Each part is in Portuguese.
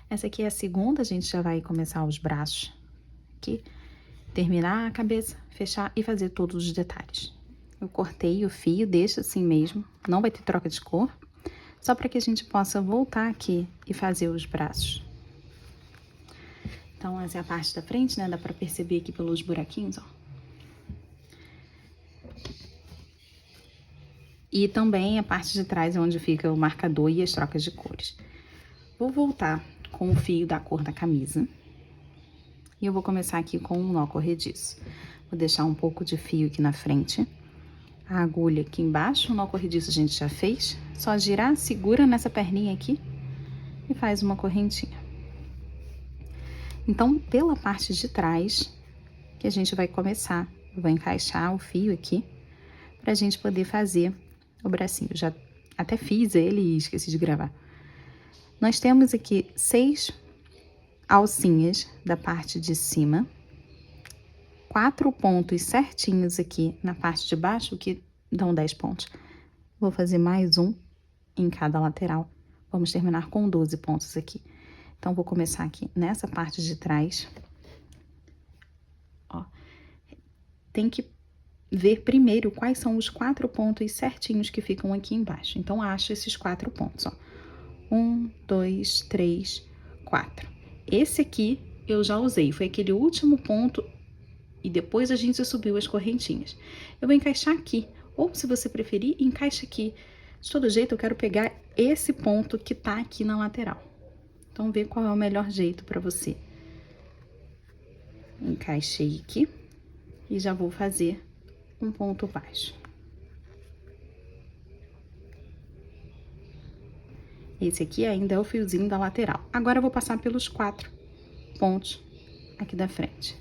Essa aqui é a segunda, a gente já vai começar os braços aqui, terminar a cabeça, fechar e fazer todos os detalhes. Eu cortei o fio, deixa assim mesmo, não vai ter troca de cor, só para que a gente possa voltar aqui e fazer os braços. Então, essa é a parte da frente, né? Dá pra perceber aqui pelos buraquinhos, ó. E também a parte de trás é onde fica o marcador e as trocas de cores. Vou voltar com o fio da cor da camisa. E eu vou começar aqui com um nó corrediço. Vou deixar um pouco de fio aqui na frente. A agulha aqui embaixo, o nó corrediço a gente já fez. Só girar, segura nessa perninha aqui e faz uma correntinha. Então, pela parte de trás, que a gente vai começar. Eu vou encaixar o fio aqui, pra gente poder fazer o bracinho. Já até fiz ele e esqueci de gravar. Nós temos aqui 6 alcinhas da parte de cima. 4 pontos certinhos aqui na parte de baixo, que dão 10 pontos. Vou fazer mais um em cada lateral. Vamos terminar com 12 pontos aqui. Então, vou começar aqui nessa parte de trás. Ó, tem que ver primeiro quais são os 4 pontos certinhos que ficam aqui embaixo. Então, acha esses 4 pontos, ó. 1, 2, 3, 4. Esse aqui eu já usei, foi aquele último ponto e depois a gente subiu as correntinhas. Eu vou encaixar aqui, ou se você preferir, encaixa aqui. De todo jeito, eu quero pegar esse ponto que tá aqui na lateral. Então, vê qual é o melhor jeito pra você. Encaixei aqui e já vou fazer um ponto baixo. Esse aqui ainda é o fiozinho da lateral. Agora, eu vou passar pelos 4 pontos aqui da frente.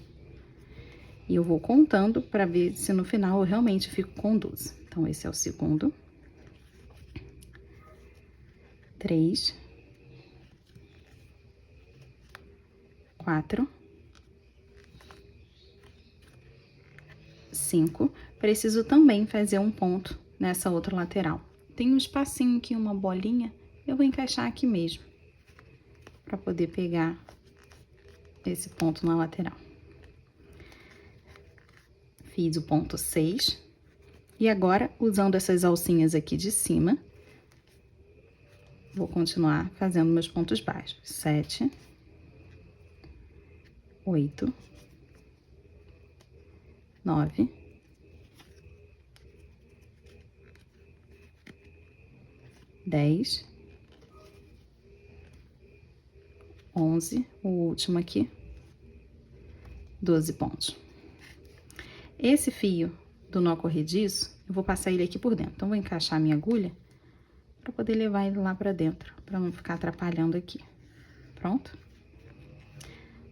E eu vou contando para ver se no final eu realmente fico com 12. Então, esse é o segundo. 3. 4. 5. Preciso também fazer um ponto nessa outra lateral. Tem um espacinho aqui, uma bolinha, eu vou encaixar aqui mesmo, para poder pegar esse ponto na lateral. Fiz o ponto 6. E agora, usando essas alcinhas aqui de cima, vou continuar fazendo meus pontos baixos. 7. 8. 9. 10. 11, o último aqui. 12 pontos. Esse fio do nó corrediço, eu vou passar ele aqui por dentro. Então, vou encaixar a minha agulha para poder levar ele lá para dentro, para não ficar atrapalhando aqui. Pronto?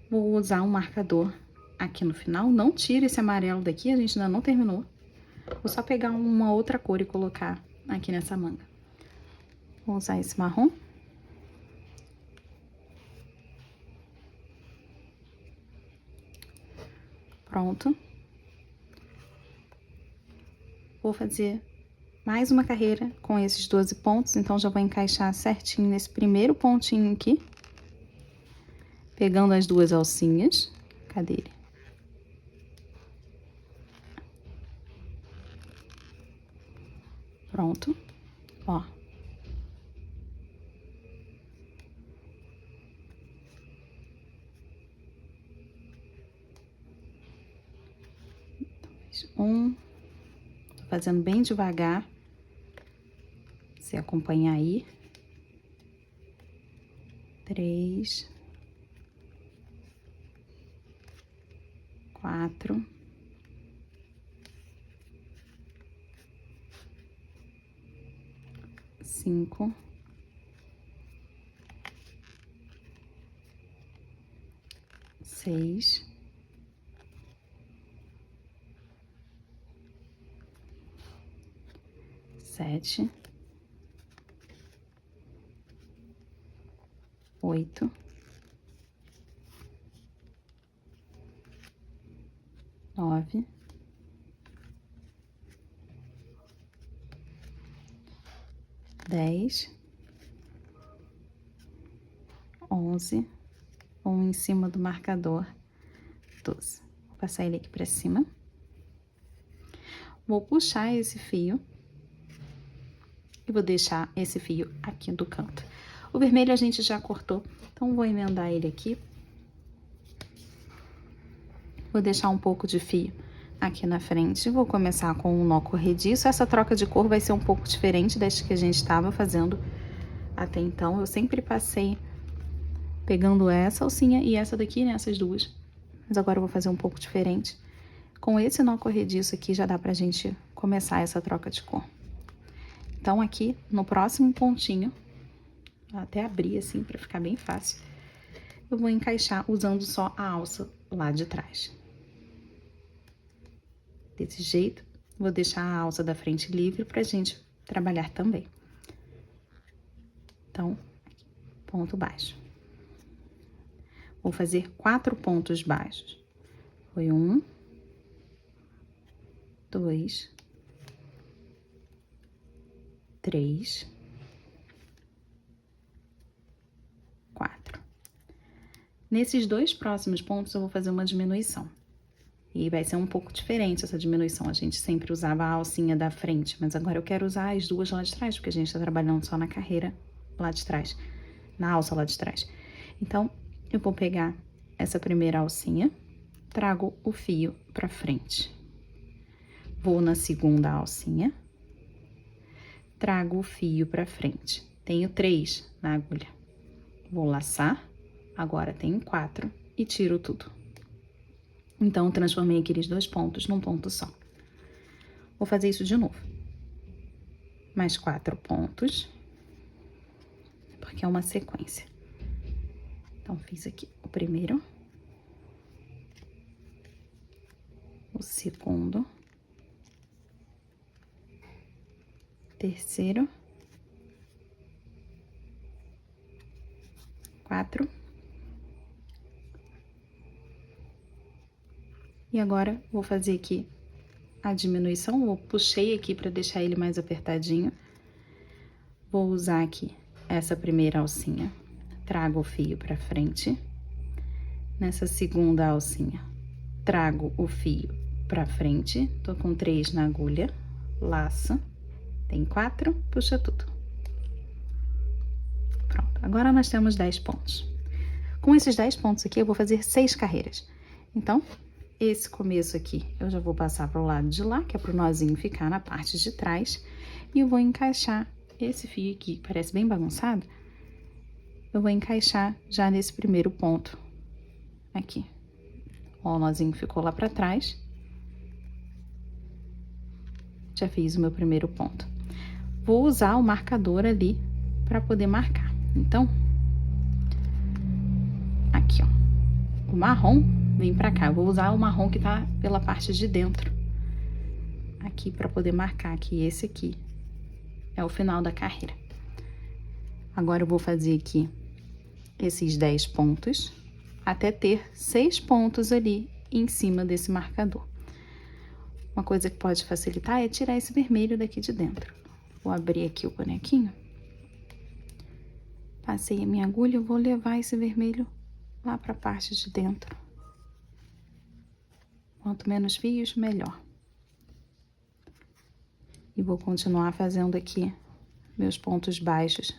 Vou usar um marcador aqui no final. Não tira esse amarelo daqui, a gente ainda não terminou. Vou só pegar uma outra cor e colocar aqui nessa manga. Vou usar esse marrom. Pronto. Vou fazer mais uma carreira com esses 12 pontos, então já vou encaixar certinho nesse primeiro pontinho aqui. Pegando as 2 alcinhas. Cadê ele? Pronto. Ó. Um. Tô fazendo bem devagar. Você acompanhar aí. 3. 4. 5. 6. 7. 8. 9. 10. 11, um em cima do marcador, 12. Vou passar ele aqui pra cima. Vou puxar esse fio e vou deixar esse fio aqui do canto. O vermelho a gente já cortou, então vou emendar ele aqui. Vou deixar um pouco de fio aqui na frente. Vou começar com um nó corrediço. Essa troca de cor vai ser um pouco diferente das que a gente estava fazendo até então. Eu sempre passei pegando essa alcinha e essa daqui, né, essas duas. Mas agora eu vou fazer um pouco diferente. Com esse nó corrediço aqui já dá pra gente começar essa troca de cor. Então aqui no próximo pontinho, vou até abrir assim pra ficar bem fácil, eu vou encaixar usando só a alça lá de trás. Desse jeito, vou deixar a alça da frente livre pra gente trabalhar também. Então, ponto baixo. Vou fazer 4 pontos baixos. Foi 1, 2, 3, 4. Nesses 2 próximos pontos, eu vou fazer uma diminuição. E vai ser um pouco diferente essa diminuição. A gente sempre usava a alcinha da frente, mas agora eu quero usar as duas lá de trás, porque a gente tá trabalhando só na carreira lá de trás, na alça lá de trás. Então, eu vou pegar essa primeira alcinha, trago o fio pra frente. Vou na segunda alcinha, trago o fio pra frente. Tenho 3 na agulha. Vou laçar, agora tenho 4 e tiro tudo. Então, eu transformei aqueles 2 pontos num ponto só. Vou fazer isso de novo. Mais 4 pontos, porque é uma sequência. Então, fiz aqui o primeiro, o segundo, terceiro, 4. E agora, vou fazer aqui a diminuição. Eu puxei aqui para deixar ele mais apertadinho. Vou usar aqui essa primeira alcinha. Trago o fio pra frente. Nessa segunda alcinha, trago o fio pra frente. Tô com 3 na agulha. Laço. Tem 4, puxa tudo. Pronto. Agora, nós temos 10 pontos. Com esses 10 pontos aqui, eu vou fazer 6 carreiras. Então, esse começo aqui, eu já vou passar pro lado de lá, que é pro nozinho ficar na parte de trás. E eu vou encaixar esse fio aqui, que parece bem bagunçado. Eu vou encaixar já nesse primeiro ponto aqui. Ó, o nozinho ficou lá pra trás. Já fiz o meu primeiro ponto. Vou usar o marcador ali pra poder marcar. Então, aqui, ó. O marrom vem pra cá. Eu vou usar o marrom que tá pela parte de dentro. Aqui pra poder marcar que esse aqui é o final da carreira. Agora eu vou fazer aqui esses 10 pontos, até ter 6 pontos ali em cima desse marcador. Uma coisa que pode facilitar é tirar esse vermelho daqui de dentro. Vou abrir aqui o bonequinho. Passei a minha agulha, eu vou levar esse vermelho lá para a parte de dentro. Quanto menos fios, melhor. E vou continuar fazendo aqui meus pontos baixos,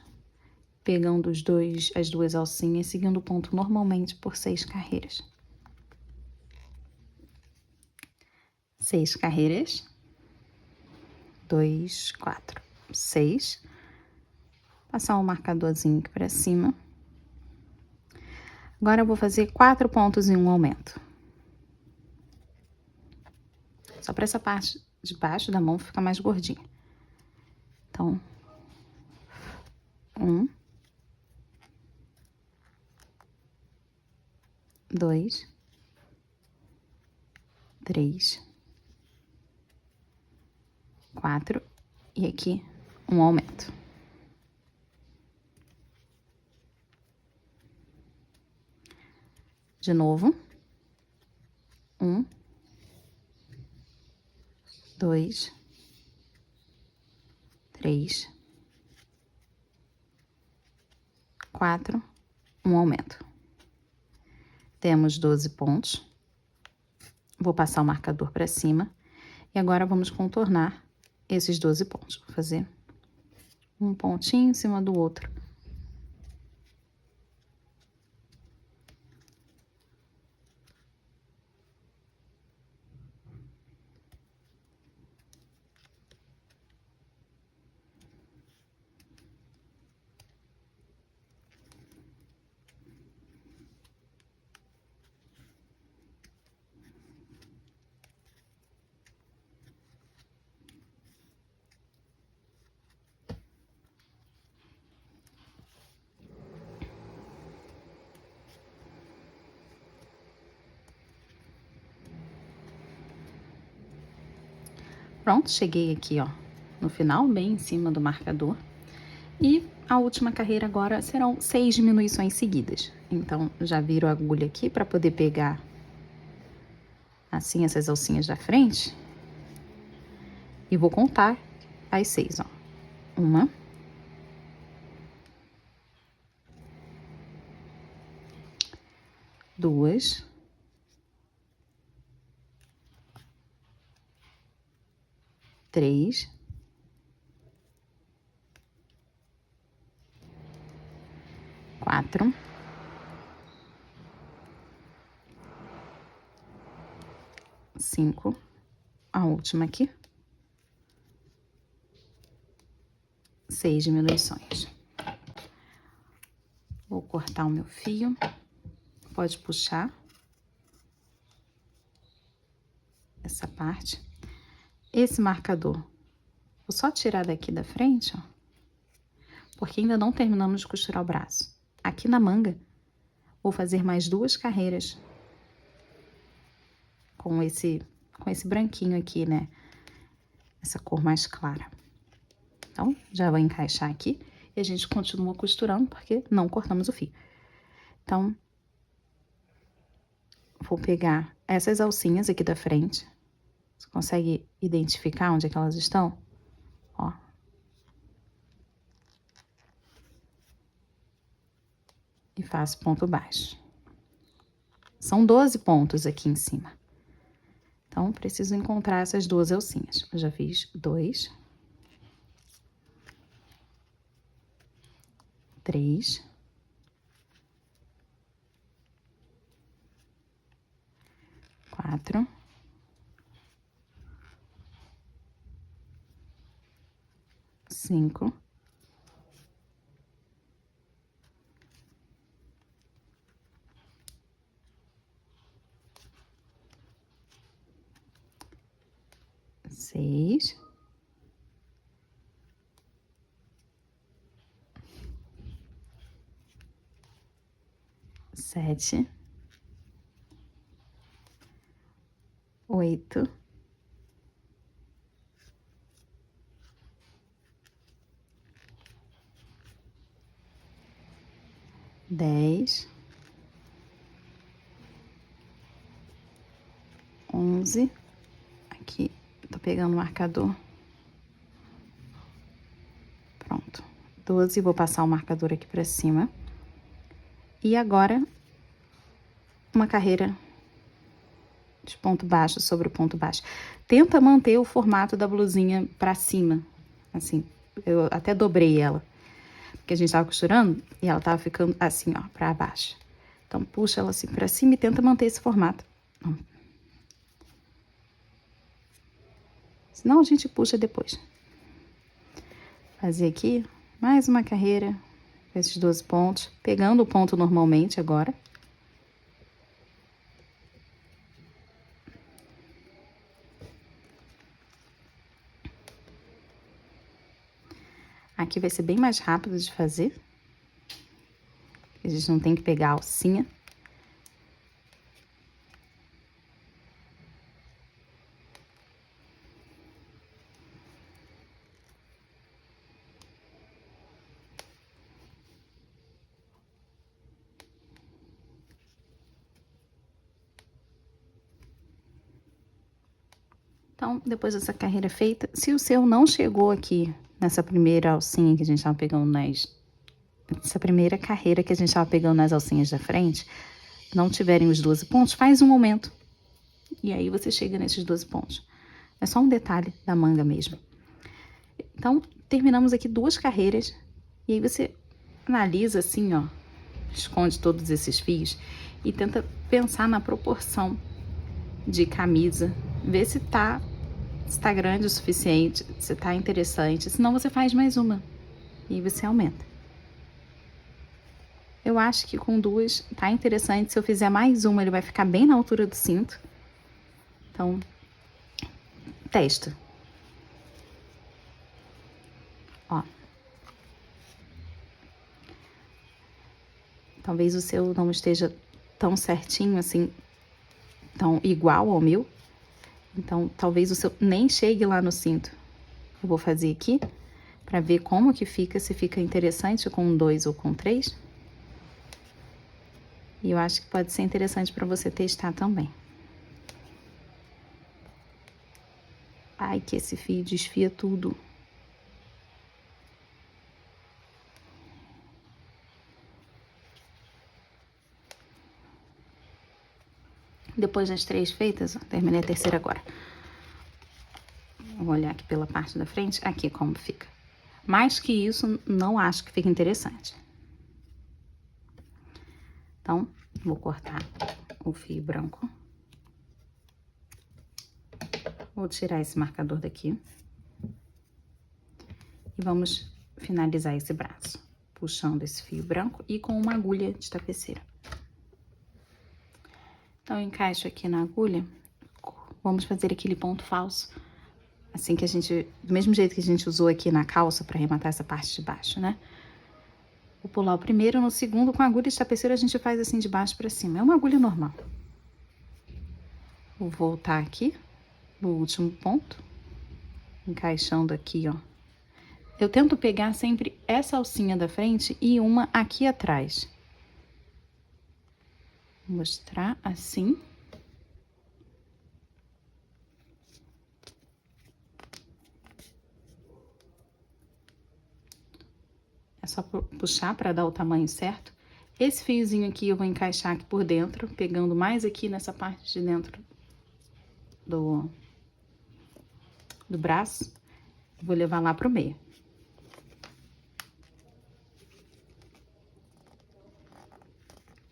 pegando as duas alcinhas, seguindo o ponto normalmente por 6 carreiras. 6 carreiras. 2, 4, 6. Passar um marcadorzinho aqui pra cima. Agora eu vou fazer 4 pontos em um aumento. Só pra essa parte de baixo da mão ficar mais gordinha. Então, 1, 2, 3, 4 e aqui um aumento. De novo, 1, 2, 3, 4 um aumento. Temos 12 pontos. Vou passar o marcador para cima. E agora vamos contornar esses 12 pontos. Vou fazer um pontinho em cima do outro. Pronto, cheguei aqui, ó, no final, bem em cima do marcador. E a última carreira agora serão 6 diminuições seguidas. Então, já viro a agulha aqui para poder pegar, assim, essas alcinhas da frente. E vou contar as 6, ó. 1, 2, 3, 4, 5, a última aqui, 6 diminuições. Vou cortar o meu fio, pode puxar essa parte. Esse marcador, vou só tirar daqui da frente, ó, porque ainda não terminamos de costurar o braço. Aqui na manga, vou fazer mais 2 carreiras com esse branquinho aqui, né? Essa cor mais clara. Então, já vou encaixar aqui e a gente continua costurando porque não cortamos o fio. Então, vou pegar essas alcinhas aqui da frente. Você consegue identificar onde é que elas estão? Ó. E faço ponto baixo. São 12 pontos aqui em cima. Então, preciso encontrar essas 12 alcinhas. Eu já fiz 2, 3, 4, 5, 6, 7, 8, 10, 11, aqui, tô pegando o marcador. Pronto, 12, vou passar o marcador aqui pra cima. E agora, uma carreira de ponto baixo sobre o ponto baixo. Tenta manter o formato da blusinha pra cima, assim, eu até dobrei ela. Porque a gente tava costurando e ela tava ficando assim, ó, pra baixo. Então, puxa ela assim pra cima e tenta manter esse formato. Senão a gente puxa depois. Fazer aqui mais uma carreira com esses 12 pontos, pegando o ponto normalmente agora. Aqui vai ser bem mais rápido de fazer. A gente não tem que pegar a alcinha. Então, depois dessa carreira feita, se o seu não chegou aqui nessa primeira alcinha que a gente tava pegando essa primeira carreira que a gente tava pegando nas alcinhas da frente, não tiverem os 12 pontos, faz um aumento. E aí você chega nesses 12 pontos. É só um detalhe da manga mesmo. Então, terminamos aqui 2 carreiras. E aí você analisa assim, ó. Esconde todos esses fios e tenta pensar na proporção de camisa. Vê se tá grande o suficiente, se tá interessante. Senão você faz mais uma. E aí você aumenta. Eu acho que com 2 tá interessante. Se eu fizer mais uma, ele vai ficar bem na altura do cinto. Então, testa. Ó. Talvez o seu não esteja tão certinho assim, tão igual ao meu. Então, talvez o seu nem chegue lá no cinto. Eu vou fazer aqui pra ver como que fica, se fica interessante com 2 ou com 3. E eu acho que pode ser interessante pra você testar também. Ai, que esse fio desfia tudo. Depois das 3 feitas, ó, terminei a terceira agora. Vou olhar aqui pela parte da frente, aqui como fica. Mais que isso, não acho que fique interessante. Então, vou cortar o fio branco. Vou tirar esse marcador daqui. E vamos finalizar esse braço, puxando esse fio branco e com uma agulha de tapeceira. Então, eu encaixo aqui na agulha, vamos fazer aquele ponto falso, assim que a gente, do mesmo jeito que a gente usou aqui na calça para arrematar essa parte de baixo, né? Vou pular o primeiro, no segundo, com a agulha de tapeceira a gente faz assim de baixo para cima, é uma agulha normal. Vou voltar aqui, no último ponto, encaixando aqui, ó. Eu tento pegar sempre essa alcinha da frente e uma aqui atrás. Vou mostrar assim. É só puxar para dar o tamanho certo. Esse fiozinho aqui eu vou encaixar aqui por dentro, pegando mais aqui nessa parte de dentro do braço. Vou levar lá pro meio.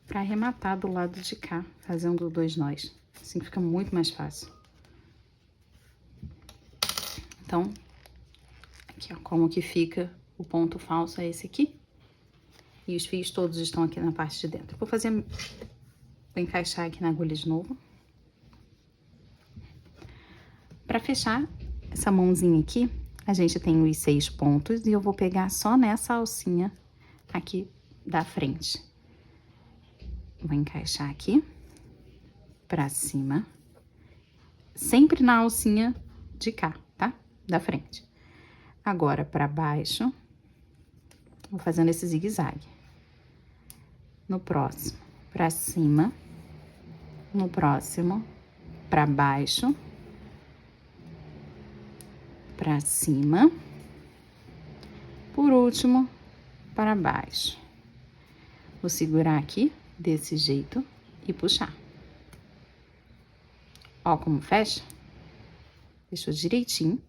Para arrematar do lado de cá, fazendo 2 nós. Assim fica muito mais fácil. Então, aqui ó, como que fica o ponto falso é esse aqui. E os fios todos estão aqui na parte de dentro. Vou encaixar aqui na agulha de novo. Para fechar essa mãozinha aqui, a gente tem os 6 pontos e eu vou pegar só nessa alcinha aqui da frente. Vou encaixar aqui pra cima, sempre na alcinha de cá, tá? Da frente. Agora, pra baixo, vou fazendo esse zigue-zague. No próximo, pra cima. No próximo, pra baixo. Pra cima. Por último, para baixo. Vou segurar aqui, desse jeito, e puxar. Ó como fecha. Fechou direitinho.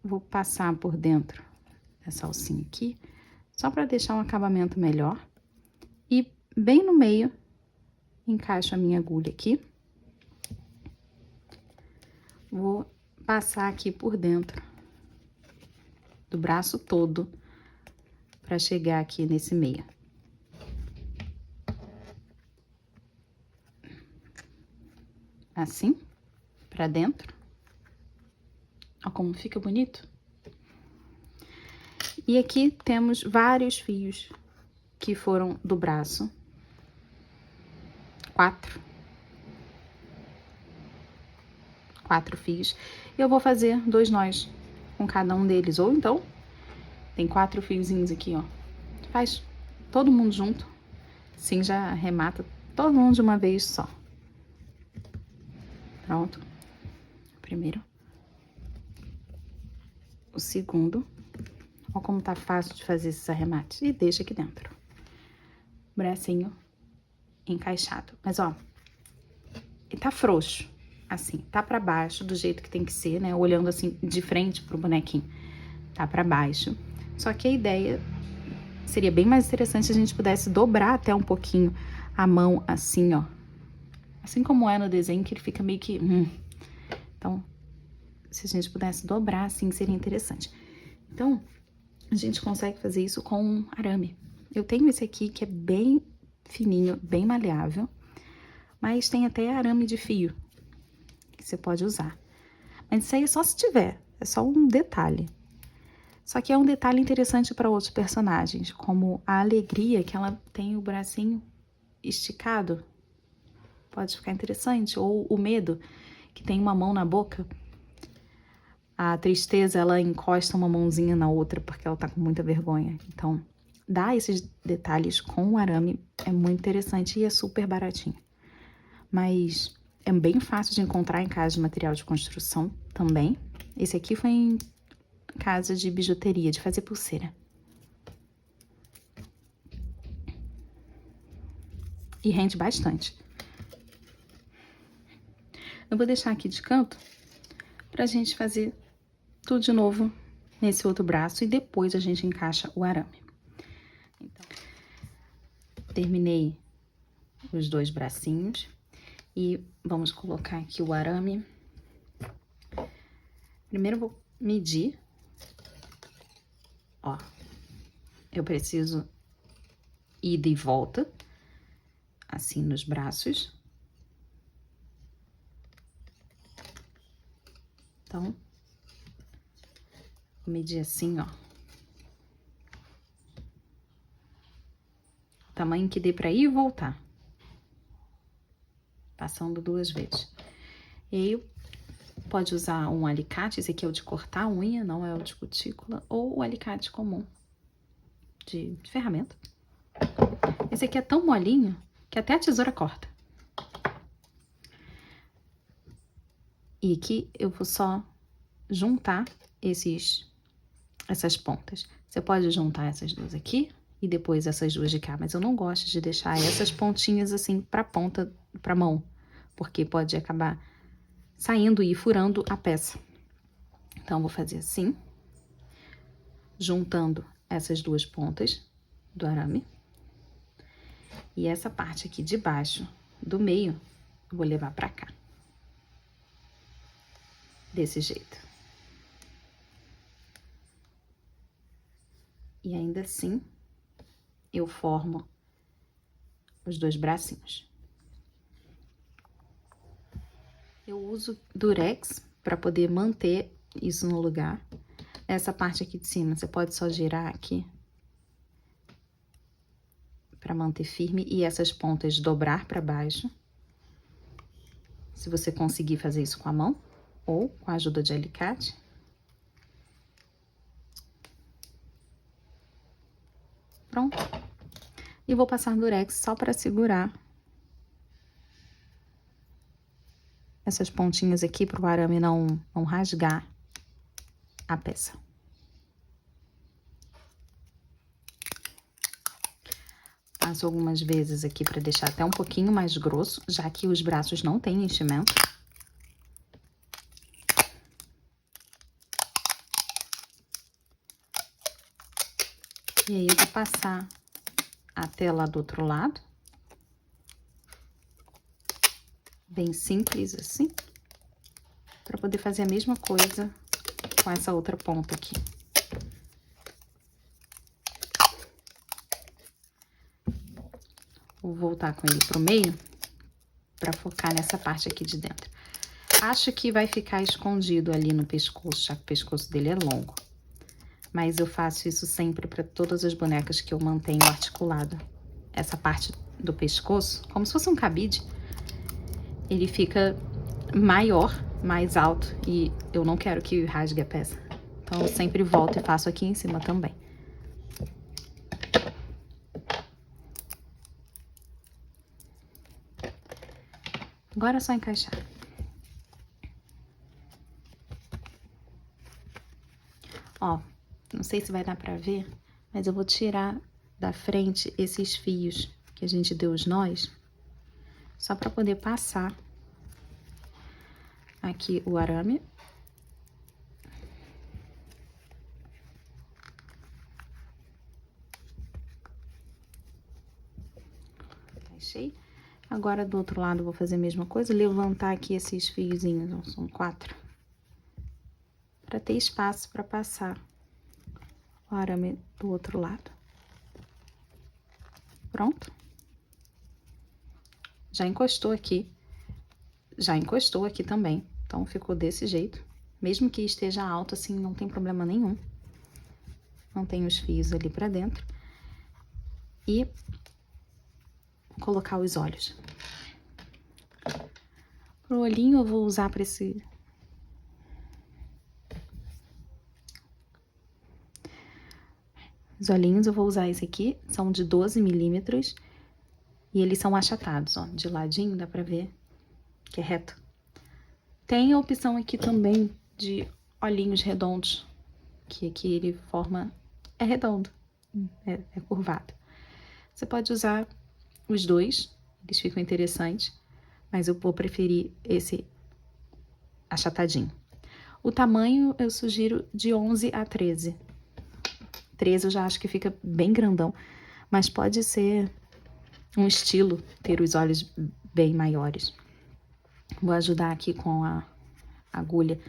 Vou passar por dentro dessa alcinha aqui, só para deixar um acabamento melhor. E bem no meio, encaixo a minha agulha aqui. Vou passar aqui por dentro do braço todo, para chegar aqui nesse meio. Assim, pra dentro. Ó como fica bonito. E aqui temos vários fios que foram do braço. 4 fios. E eu vou fazer 2 nós com cada um deles. Ou então, tem 4 fiozinhos aqui, ó. Faz todo mundo junto. Assim já arremata todo mundo de uma vez só. Pronto. Primeiro. O segundo. Olha como tá fácil de fazer esses arremates. E deixa aqui dentro. Bracinho encaixado. Mas, ó, ele tá frouxo. Assim, tá pra baixo, do jeito que tem que ser, né? Olhando assim, de frente pro bonequinho. Tá pra baixo. Só que a ideia seria bem mais interessante se a gente pudesse dobrar até um pouquinho a mão assim, ó. Assim como é no desenho, que ele fica meio que... Então, se a gente pudesse dobrar assim, seria interessante. Então, a gente consegue fazer isso com um arame. Eu tenho esse aqui que é bem fininho, bem maleável, mas tem até arame de fio que você pode usar. Mas isso aí é só se tiver, é só um detalhe. Só que é um detalhe interessante para outros personagens, como a alegria que ela tem o bracinho esticado. Pode ficar interessante. Ou o medo, que tem uma mão na boca. A tristeza, ela encosta uma mãozinha na outra porque ela tá com muita vergonha. Então, dar esses detalhes com o arame é muito interessante e é super baratinho. Mas é bem fácil de encontrar em casa de material de construção também. Esse aqui foi em casa de bijuteria, de fazer pulseira. E rende bastante. Eu vou deixar aqui de canto pra gente fazer tudo de novo nesse outro braço e depois a gente encaixa o arame. Então, terminei os dois bracinhos e vamos colocar aqui o arame. Primeiro eu vou medir. Ó, eu preciso ida e volta, assim nos braços. Então, vou medir assim, ó. O tamanho que dê pra ir e voltar. Passando 2 vezes. E aí, pode usar um alicate, esse aqui é o de cortar a unha, não é o de cutícula, ou o alicate comum, de ferramenta. Esse aqui é tão molinho que até a tesoura corta. E aqui eu vou só juntar essas pontas. Você pode juntar essas duas aqui e depois essas duas de cá, mas eu não gosto de deixar essas pontinhas assim pra ponta, pra mão, porque pode acabar saindo e furando a peça. Então, vou fazer assim, juntando essas duas pontas do arame. E essa parte aqui de baixo, do meio, eu vou levar pra cá. Desse jeito. E ainda assim, eu formo os dois bracinhos. Eu uso durex para poder manter isso no lugar. Essa parte aqui de cima, você pode só girar aqui para manter firme e essas pontas dobrar para baixo. Se você conseguir fazer isso com a mão ou com a ajuda de alicate. Pronto. E vou passar durex só para segurar essas pontinhas aqui para o arame não rasgar a peça. Passo algumas vezes aqui para deixar até um pouquinho mais grosso, já que os braços não têm enchimento. E aí eu vou passar até lá do outro lado. Bem simples assim, para poder fazer a mesma coisa com essa outra ponta aqui. Vou voltar com ele pro meio, para focar nessa parte aqui de dentro. Acho que vai ficar escondido ali no pescoço, já que o pescoço dele é longo. Mas eu faço isso sempre para todas as bonecas que eu mantenho articulado. Essa parte do pescoço, como se fosse um cabide, ele fica maior, mais alto, e eu não quero que rasgue a peça. Então, eu sempre volto e faço aqui em cima também. Agora é só encaixar. Ó, não sei se vai dar pra ver, mas eu vou tirar da frente esses fios que a gente deu os nós, só pra poder passar aqui o arame. Achei. Agora, do outro lado, vou fazer a mesma coisa, levantar aqui esses fiozinhos, ó, são 4, para ter espaço para passar o arame do outro lado. Pronto. Já encostou aqui também, então ficou desse jeito. Mesmo que esteja alto assim, não tem problema nenhum. Não tem os fios ali para dentro. E colocar os olhos. Pro olhinho eu vou usar para esse... Os olhinhos eu vou usar esse aqui, são de 12 milímetros. E eles são achatados, ó, de ladinho, dá pra ver que é reto. Tem a opção aqui também de olhinhos redondos, que aqui ele forma... É redondo, é curvado. Você pode usar os dois, eles ficam interessantes, mas eu vou preferir esse achatadinho. O tamanho eu sugiro de 11 a 13. 13 eu já acho que fica bem grandão, mas pode ser um estilo ter os olhos bem maiores. Vou ajudar aqui com a agulha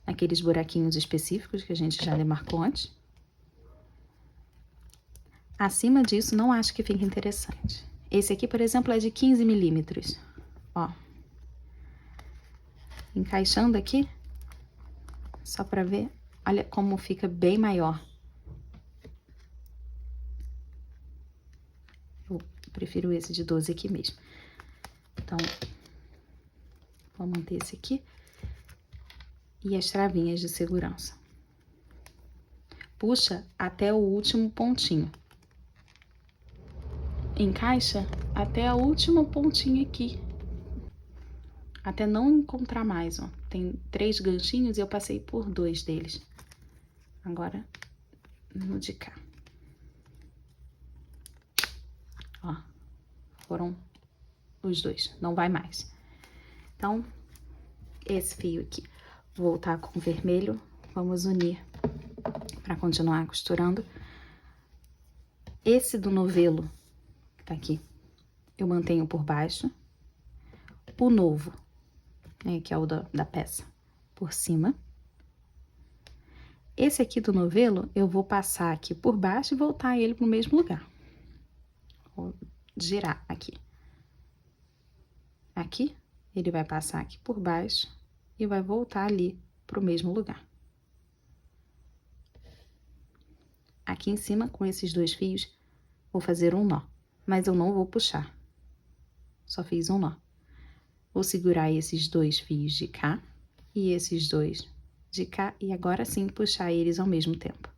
naqueles buraquinhos específicos que a gente já demarcou antes. Acima disso, não acho que fique interessante. Esse aqui, por exemplo, é de 15 milímetros. Ó. Encaixando aqui, só pra ver, olha como fica bem maior. Eu prefiro esse de 12 aqui mesmo. Então, vou manter esse aqui. E as travinhas de segurança. Puxa até o último pontinho. Encaixa até a última pontinha aqui. Até não encontrar mais, ó. Tem 3 ganchinhos e eu passei por 2 deles. Agora, no de cá. Ó, foram os 2, não vai mais. Então, esse fio aqui, vou voltar com o vermelho, vamos unir para continuar costurando. Esse do novelo, que tá aqui, eu mantenho por baixo. O novo, né, que é o da peça, por cima. Esse aqui do novelo, eu vou passar aqui por baixo e voltar ele pro mesmo lugar. Vou girar aqui. Aqui, ele vai passar aqui por baixo e vai voltar ali pro mesmo lugar. Aqui em cima, com esses 2 fios, vou fazer um nó, mas eu não vou puxar. Só fiz um nó. Vou segurar esses 2 fios de cá e esses 2 de cá e agora sim puxar eles ao mesmo tempo.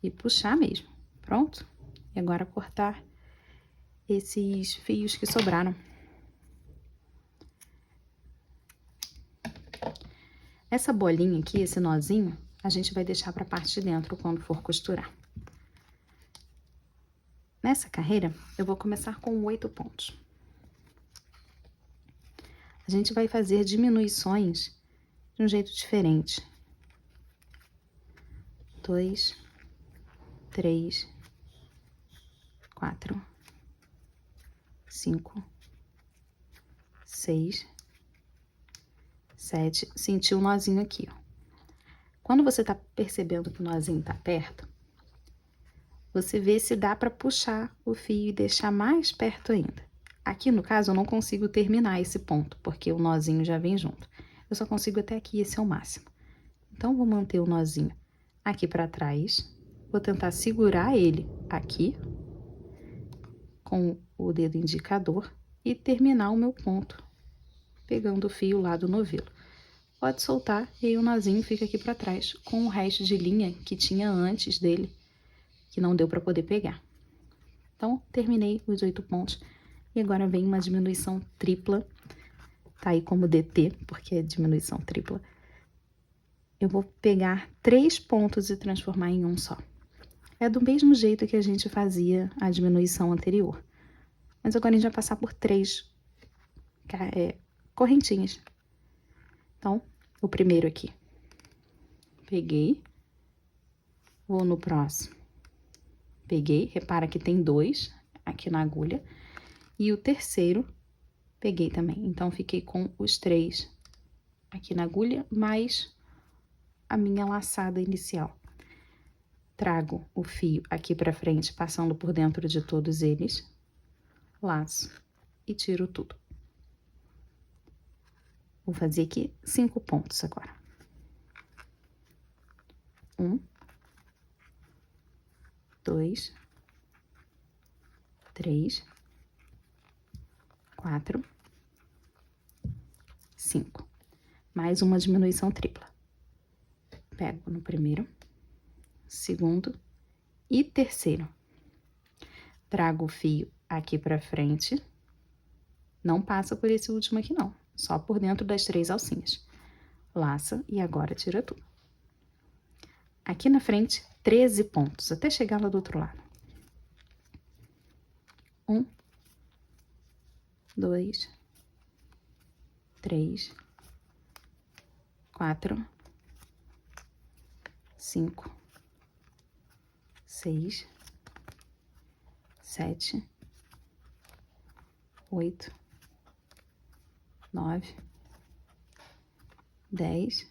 E puxar mesmo. Pronto? E agora cortar esses fios que sobraram. Essa bolinha aqui, esse nozinho, a gente vai deixar para a parte de dentro quando for costurar. Nessa carreira, eu vou começar com 8 pontos. A gente vai fazer diminuições de um jeito diferente. 2, 3, 4, 5, 6, 7. Senti o nozinho aqui, ó. Quando você tá percebendo que o nozinho tá perto, você vê se dá para puxar o fio e deixar mais perto ainda. Aqui, no caso, eu não consigo terminar esse ponto, porque o nozinho já vem junto. Eu só consigo até aqui, esse é o máximo. Então, vou manter o nozinho aqui para trás. Vou tentar segurar ele aqui, com o dedo indicador, e terminar o meu ponto, pegando o fio lá do novelo. Pode soltar, e aí o nozinho fica aqui para trás, com o resto de linha que tinha antes dele, que não deu para poder pegar. Então, terminei os 8 pontos. E agora vem uma diminuição tripla. Tá aí como DT, porque é diminuição tripla. eu vou pegar 3 pontos e transformar em um só. É do mesmo jeito que a gente fazia a diminuição anterior. Mas agora a gente vai passar por 3 correntinhas. Então, o primeiro aqui. Peguei. Vou no próximo. Peguei, repara que tem 2 aqui na agulha. E o terceiro, peguei também. Então, fiquei com os 3 aqui na agulha, mais a minha laçada inicial. Trago o fio aqui pra frente, passando por dentro de todos eles. Laço e tiro tudo. Vou fazer aqui 5 pontos agora. 1, 2, 3, 4, 5. Mais uma diminuição tripla. Pego no primeiro, segundo e terceiro. Trago o fio aqui pra frente. Não passa por esse último aqui, não. Só por dentro das 3 alcinhas. Laça e agora tira tudo. Aqui na frente, 13 pontos, até chegar lá do outro lado. 1, 2, 3, 4, 5, 6, 7, 8, 9, 10,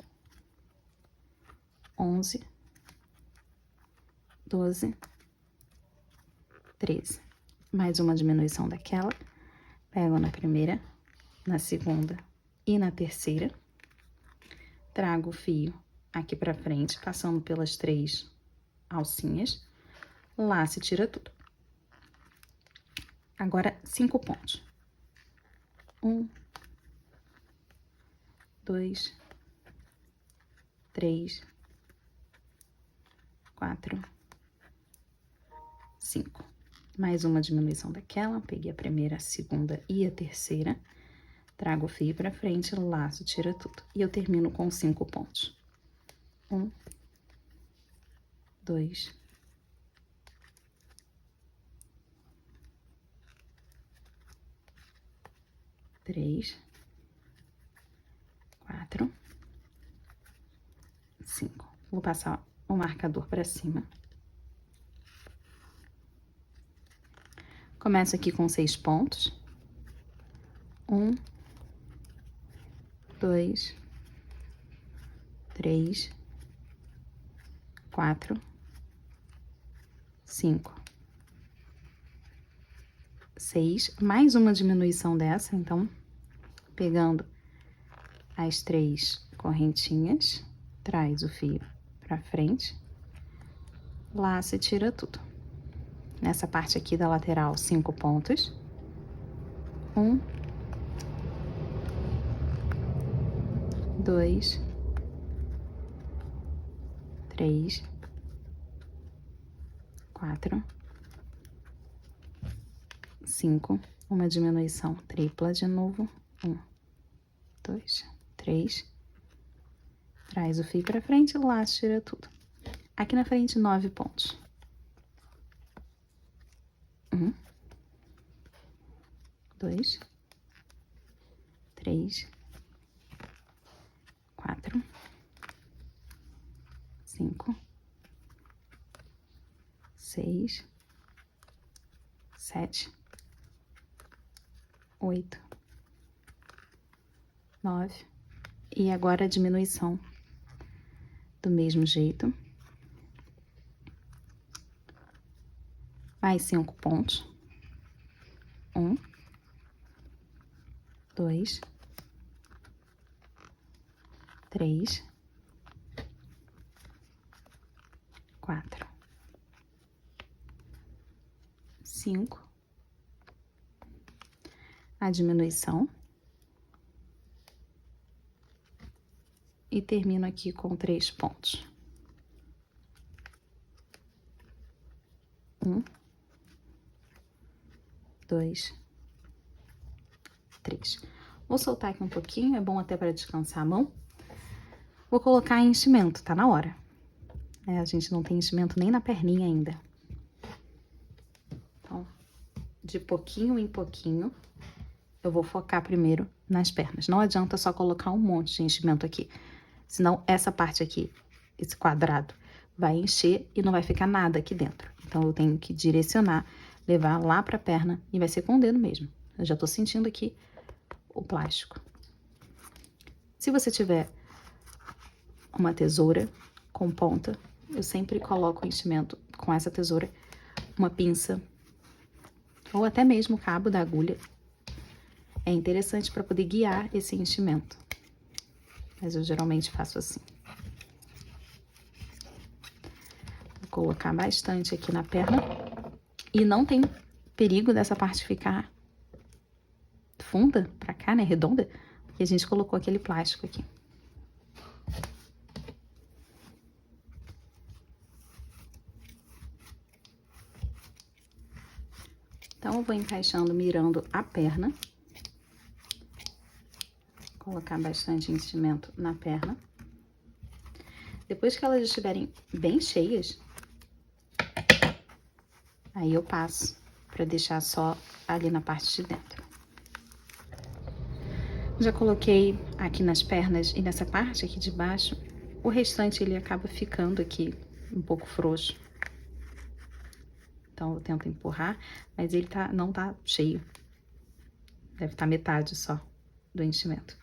11, 12, 13. Mais uma diminuição daquela. Pego na primeira, na segunda e na terceira. Trago o fio aqui pra frente, passando pelas 3 alcinhas. Laço e tira tudo. Agora, 5 pontos. 1, 2, 3, 4, 5. Mais uma diminuição daquela. Peguei a primeira, a segunda e a terceira. Trago o fio pra frente, laço, tira tudo. E eu termino com 5 pontos. 1, 2, 3, 4, 5. Vou passar o marcador pra cima. Começo aqui com 6 pontos. 1, 2, 3, 4, 5, 6. Mais uma diminuição dessa, então, pegando as 3 correntinhas, traz o fio pra frente, laça e tira tudo. Nessa parte aqui da lateral, 5 pontos. 1, 2, 3, 4, 5. Uma diminuição tripla de novo. 1, 2, 3. Traz o fio pra frente, laço, tira tudo. Aqui na frente, 9 pontos. 1, 2, 3, 4, 5, 6, 7, 8, 9. E agora a diminuição do mesmo jeito. Mais 5 pontos. 1, 2, 3, 4, 5. A diminuição. E termino aqui com 3 pontos. 1, 2, 3. Vou soltar aqui um pouquinho, é bom até para descansar a mão. Vou colocar enchimento, tá na hora. A gente não tem enchimento nem na perninha ainda. Então, de pouquinho em pouquinho, eu vou focar primeiro nas pernas. Não adianta só colocar um monte de enchimento aqui. Senão, essa parte aqui, esse quadrado, vai encher e não vai ficar nada aqui dentro. Então, eu tenho que direcionar, levar lá pra perna e vai ser com o dedo mesmo. Eu já tô sentindo aqui o plástico. Se você tiver uma tesoura com ponta, eu sempre coloco o enchimento com essa tesoura, uma pinça, ou até mesmo o cabo da agulha. É interessante para poder guiar esse enchimento. Mas eu geralmente faço assim. Vou colocar bastante aqui na perna. E não tem perigo dessa parte ficar funda pra cá, né? Redonda. Porque a gente colocou aquele plástico aqui. Então, eu vou encaixando, mirando a perna. Colocar bastante enchimento na perna. Depois que elas estiverem bem cheias, aí eu passo para deixar só ali na parte de dentro. Já coloquei aqui nas pernas e nessa parte aqui de baixo. O restante ele acaba ficando aqui um pouco frouxo. Então eu tento empurrar, mas ele não tá cheio. Deve estar metade só do enchimento.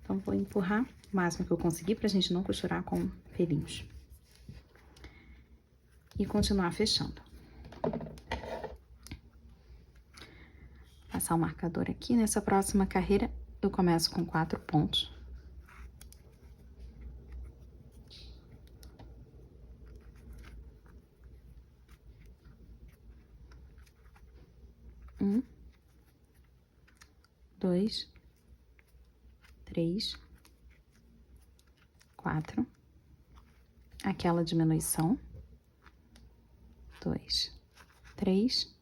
Então vou empurrar o máximo que eu conseguir pra gente não costurar com pelinhos. E continuar fechando. Passar o marcador aqui. Nessa próxima carreira, eu começo com 4 pontos. Um, 2, 3, 4. Aquela diminuição. 2, 3.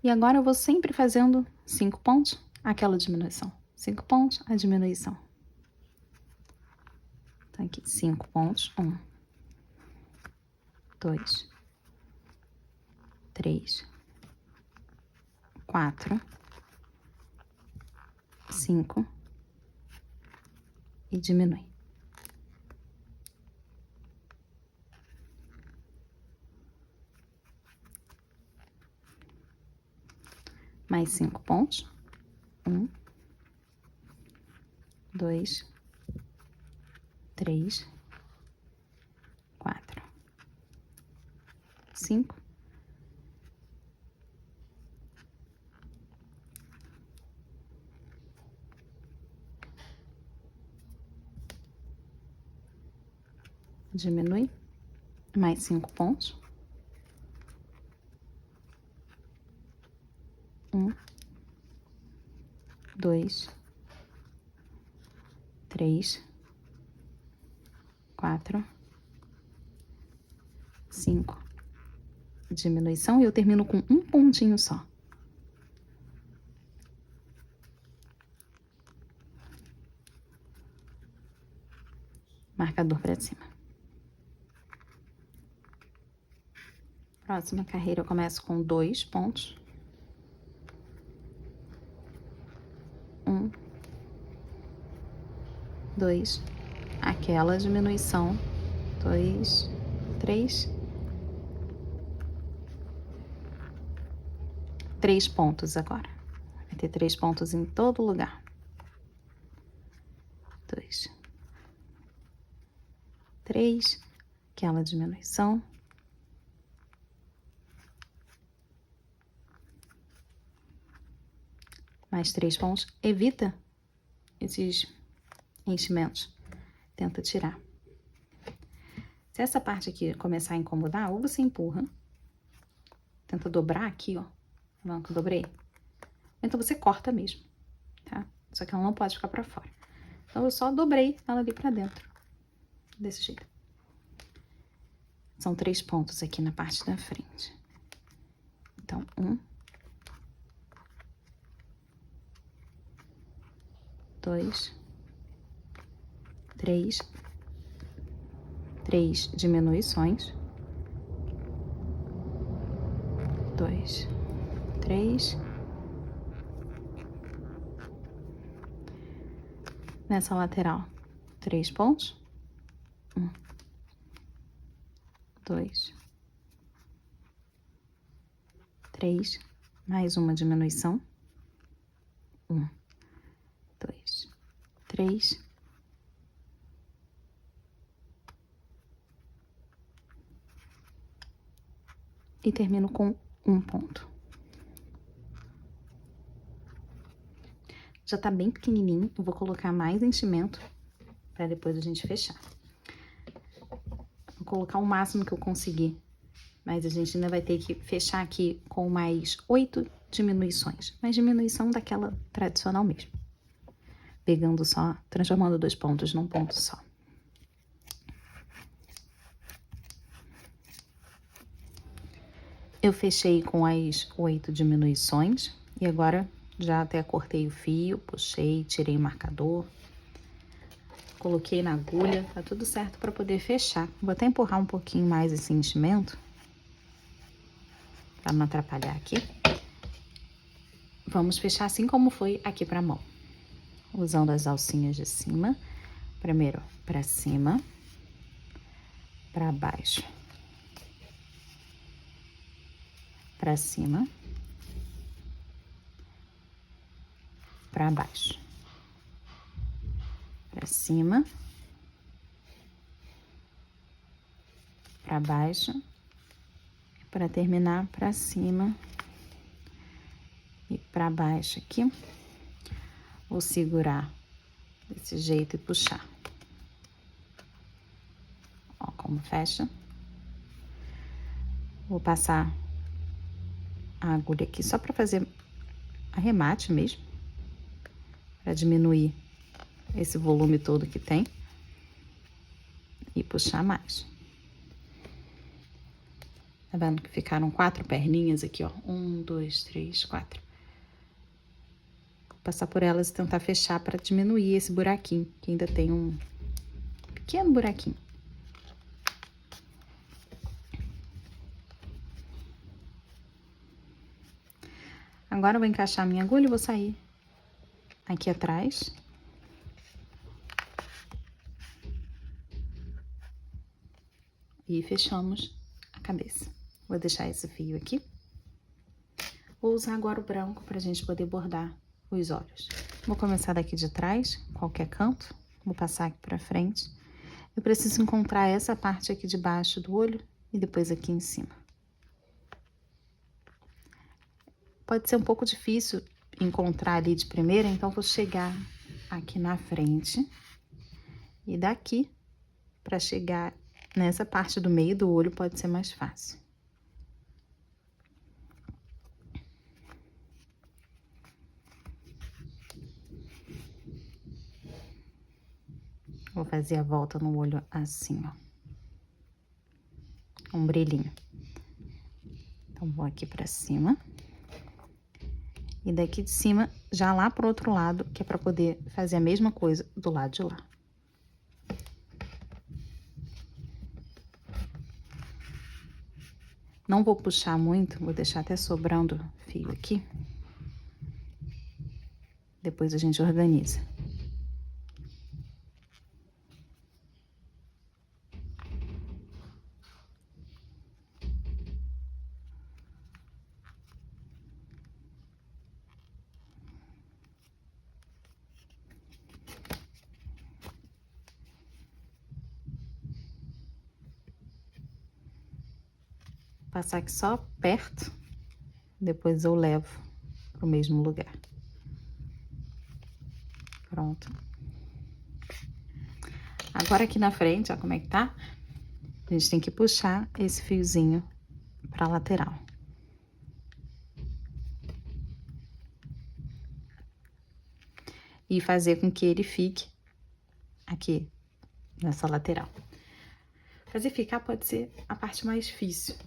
E agora eu vou sempre fazendo 5 pontos, aquela diminuição. 5 pontos, a diminuição. Então, aqui, 5 pontos. 1, 2, 3, 4, 5 e diminui. Mais 5 pontos. 1, 2, 3, 4, 5. Diminui. Mais 5 pontos. 1, 2, 3, 4, 5. Diminuição, e eu termino com um pontinho só. Marcador para cima. Próxima carreira eu começo com 2 pontos. 1, 2, aquela diminuição. 2, 3. 3 pontos agora. Vai ter 3 pontos em todo lugar. 2, 3, aquela diminuição. Mais 3 pontos. Evita esses enchimentos. Tenta tirar. Se essa parte aqui começar a incomodar, ou você empurra. Tenta dobrar aqui, ó. Não, que eu dobrei. Então, você corta mesmo, tá? Só que ela não pode ficar pra fora. Então, eu só dobrei ela ali pra dentro. Desse jeito. São 3 pontos aqui na parte da frente. Então, 1, 2, 3 diminuições, 2, 3. Nessa lateral, 3 pontos, 1, 2, 3, mais uma diminuição, 1, 2, 3, e termino com um ponto. Já tá bem pequenininho, eu vou colocar mais enchimento para depois a gente fechar. Vou colocar o máximo que eu conseguir, mas a gente ainda vai ter que fechar aqui com mais 8 diminuições, mas diminuição daquela tradicional mesmo. Pegando só, transformando 2 pontos num ponto só. Eu fechei com as 8 diminuições e agora já até cortei o fio, puxei, tirei o marcador, coloquei na agulha, tá tudo certo para poder fechar. Vou até empurrar um pouquinho mais esse enchimento, para não atrapalhar aqui. Vamos fechar assim como foi aqui para a mão, usando as alcinhas de cima. Primeiro para cima, para baixo, para cima, para baixo, para cima, para baixo, para terminar para cima e para baixo aqui. Vou segurar desse jeito e puxar. Ó, como fecha. Vou passar a agulha aqui só para fazer arremate mesmo, para diminuir esse volume todo que tem e puxar mais. Tá vendo que ficaram 4 perninhas aqui, ó? 1, 2, 3, 4. Vou passar por elas e tentar fechar para diminuir esse buraquinho, que ainda tem um pequeno buraquinho. Agora eu vou encaixar a minha agulha e vou sair aqui atrás. E fechamos a cabeça. Vou deixar esse fio aqui. Vou usar agora o branco pra gente poder bordar os olhos. Vou começar daqui de trás, qualquer canto. Vou passar aqui pra frente. Eu preciso encontrar essa parte aqui de baixo do olho e depois aqui em cima. Pode ser um pouco difícil encontrar ali de primeira, então vou chegar aqui na frente e daqui para chegar nessa parte do meio do olho pode ser mais fácil. Vou fazer a volta no olho assim, ó. Um brilhinho. Então, vou aqui pra cima. E daqui de cima, já lá pro outro lado, que é pra poder fazer a mesma coisa do lado de lá. Não vou puxar muito, vou deixar até sobrando fio aqui. Depois a gente organiza. Passar aqui só perto, depois eu levo pro mesmo lugar. Pronto. Agora aqui na frente, ó como é que tá? A gente tem que puxar esse fiozinho pra lateral. E fazer com que ele fique aqui, nessa lateral. Fazer ficar pode ser a parte mais difícil.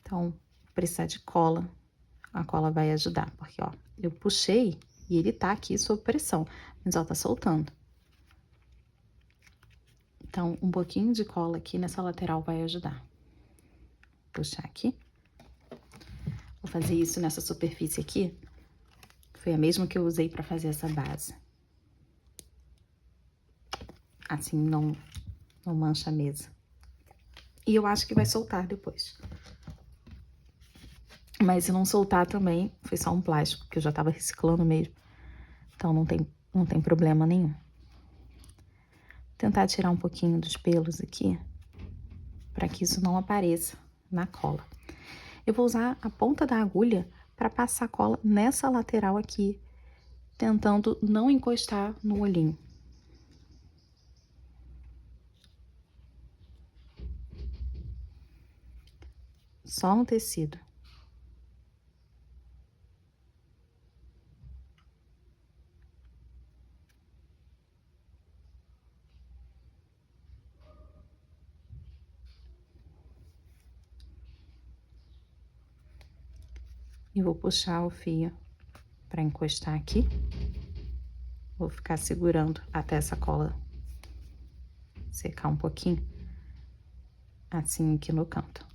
Então, precisar de cola, a cola vai ajudar. Porque, ó, eu puxei e ele tá aqui sob pressão, mas ó, tá soltando. Então, um pouquinho de cola aqui nessa lateral vai ajudar. Puxar aqui. Vou fazer isso nessa superfície aqui. Foi a mesma que eu usei pra fazer essa base. Assim não mancha a mesa. E eu acho que vai soltar depois. Mas se não soltar também, foi só um plástico, que eu já tava reciclando mesmo. Então não tem problema nenhum. Tentar tirar um pouquinho dos pelos aqui, para que isso não apareça na cola. Eu vou usar a ponta da agulha para passar cola nessa lateral aqui, tentando não encostar no olhinho. Só no tecido. E vou puxar o fio para encostar aqui. Vou ficar segurando até essa cola secar um pouquinho. Assim aqui no canto.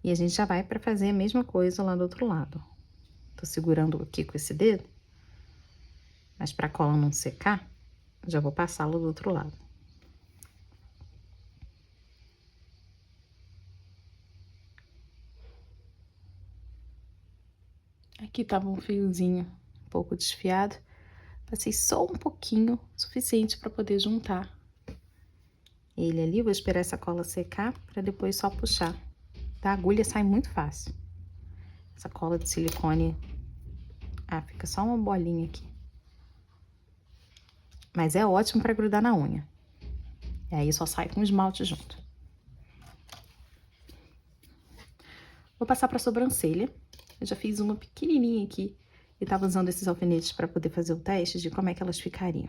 E a gente já vai para fazer a mesma coisa lá do outro lado. Tô segurando aqui com esse dedo. Mas para a cola não secar, já vou passá-lo do outro lado. Aqui tava um fiozinho um pouco desfiado. Passei só um pouquinho, suficiente para poder juntar ele ali. Vou esperar essa cola secar para depois só puxar. Da agulha sai muito fácil. Essa cola de silicone, fica só uma bolinha aqui. Mas é ótimo para grudar na unha. E aí só sai com esmalte junto. Vou passar para a sobrancelha. Eu já fiz uma pequenininha aqui e tava usando esses alfinetes para poder fazer o teste de como é que elas ficariam.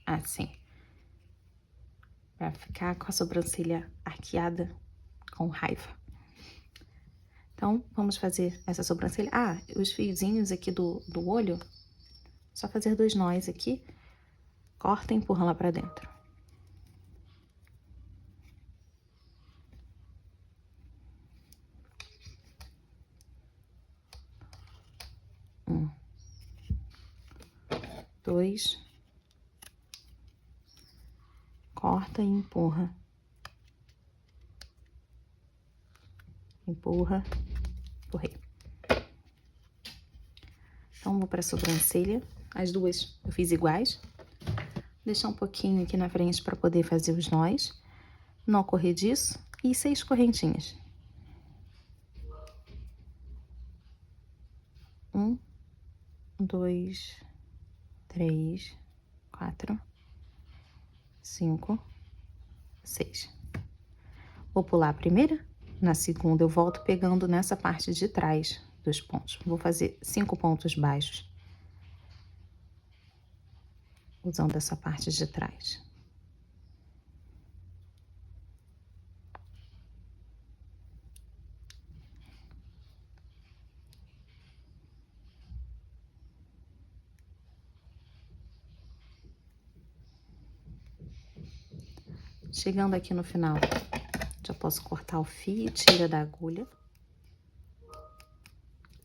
Assim. Pra ficar com a sobrancelha arqueada com raiva. Então, vamos fazer essa sobrancelha. Os fiozinhos aqui do olho, só fazer 2 nós aqui. Corta e empurra lá pra dentro. Um. 2. Corta e empurra. Empurra. Empurrei. Então, vou pra sobrancelha. As duas eu fiz iguais. Deixar um pouquinho aqui na frente para poder fazer os nós. Nó corrediço e 6 correntinhas. 1, 2, 3, 4, 5, 6. Vou pular a primeira. Na segunda eu volto pegando nessa parte de trás dos pontos. Vou fazer 5 pontos baixos. Usando essa parte de trás. Chegando aqui no final, já posso cortar o fio, tira da agulha.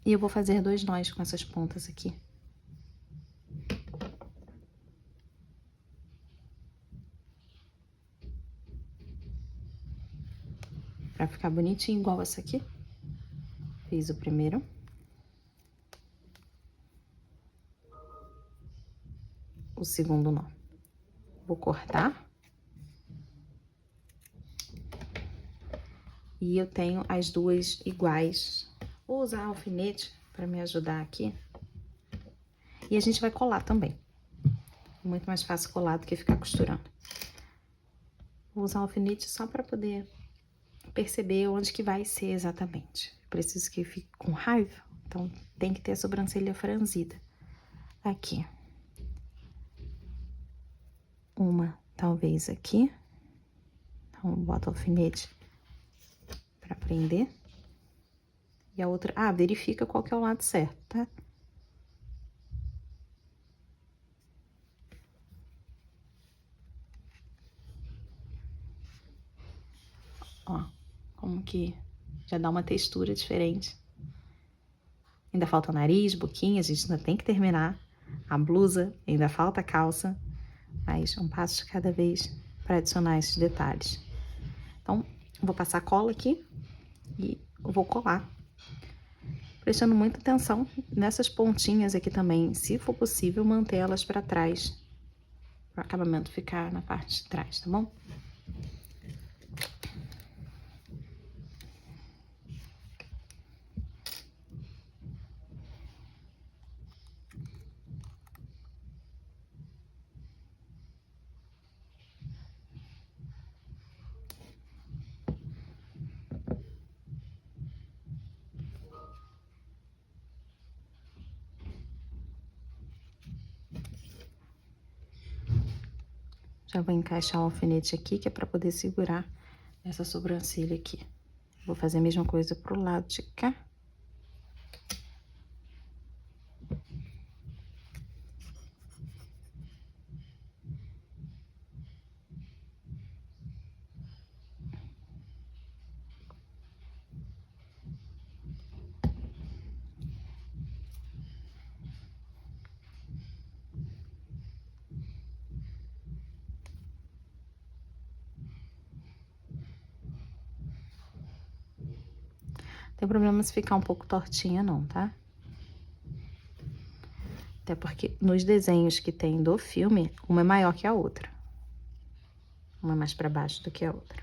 E eu vou fazer 2 nós com essas pontas aqui. Pra ficar bonitinho igual essa aqui. Fiz o primeiro. O segundo nó. Vou cortar. E eu tenho as duas iguais. Vou usar alfinete para me ajudar aqui. E a gente vai colar também. Muito mais fácil colar do que ficar costurando. Vou usar o alfinete só para poder perceber onde que vai ser exatamente. Preciso que fique com raiva, então tem que ter a sobrancelha franzida. Aqui. Uma, talvez aqui. Então, boto o alfinete pra prender. E a outra... Ah, verifica qual que é o lado certo, tá? Ó, como que já dá uma textura diferente. Ainda falta o nariz, boquinha, a gente ainda tem que terminar. A blusa, ainda falta a calça. Mas um passo de cada vez para adicionar esses detalhes. Então, vou passar cola aqui e vou colar. Prestando muita atenção nessas pontinhas aqui também, se for possível, manter elas para trás. Para o acabamento ficar na parte de trás, tá bom? Já vou encaixar o alfinete aqui, que é para poder segurar essa sobrancelha aqui. Vou fazer a mesma coisa pro lado de cá. Não tem problema se ficar um pouco tortinha não, tá? Até porque nos desenhos que tem do filme, uma é maior que a outra. Uma é mais pra baixo do que a outra.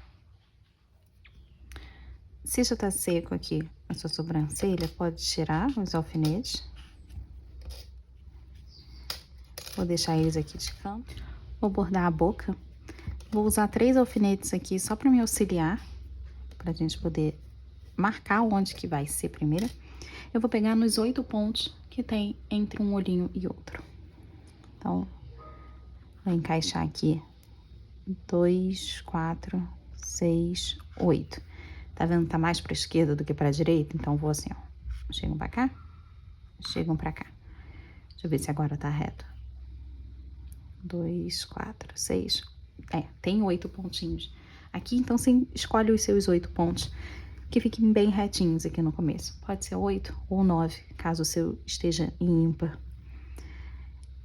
Se já tá seco aqui a sua sobrancelha, pode tirar os alfinetes. Vou deixar eles aqui de canto. Vou bordar a boca. Vou usar 3 alfinetes aqui só pra me auxiliar, pra gente poder marcar onde que vai ser primeiro. Eu vou pegar nos 8 pontos que tem entre um olhinho e outro. Então, vou encaixar aqui 2, 4, 6, 8. Tá vendo? Tá mais pra esquerda do que pra direita? Então, vou assim, ó. Chegam pra cá, chegam pra cá. Deixa eu ver se agora tá reto. 2, 4, 6. Tem 8 pontinhos. Aqui, então, você escolhe os seus 8 pontos, que fiquem bem retinhos aqui no começo. Pode ser 8 ou 9, caso o seu esteja em ímpar.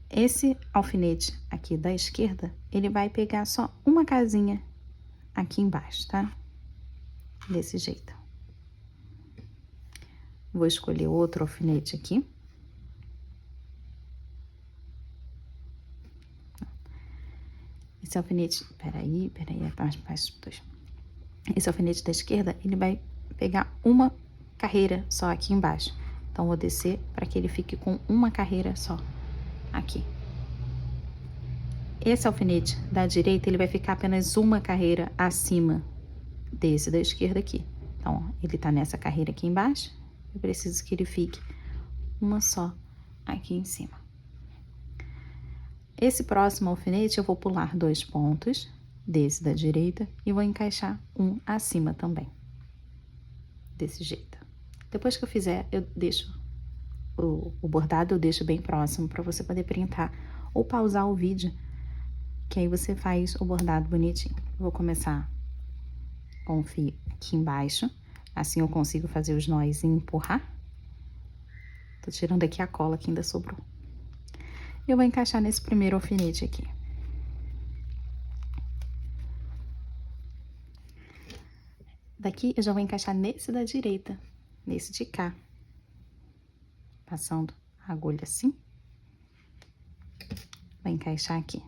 Esse alfinete aqui da esquerda, ele vai pegar só uma casinha aqui embaixo, tá? Desse jeito. Vou escolher outro alfinete aqui. Esse alfinete, peraí, mais 2. Esse alfinete da esquerda, ele vai pegar uma carreira só aqui embaixo. Então, vou descer para que ele fique com uma carreira só aqui. Esse alfinete da direita, ele vai ficar apenas uma carreira acima desse da esquerda aqui. Então, ó, ele tá nessa carreira aqui embaixo. Eu preciso que ele fique uma só aqui em cima. Esse próximo alfinete, eu vou pular 2 pontos desse da direita e vou encaixar um acima também. Desse jeito. Depois que eu fizer, eu deixo o bordado, eu deixo bem próximo para você poder printar ou pausar o vídeo, que aí você faz o bordado bonitinho. Eu vou começar com o fio aqui embaixo, assim eu consigo fazer os nós e empurrar. Tô tirando aqui a cola que ainda sobrou. Eu vou encaixar nesse primeiro alfinete aqui. Daqui eu já vou encaixar nesse da direita, nesse de cá. Passando a agulha assim. Vou encaixar aqui.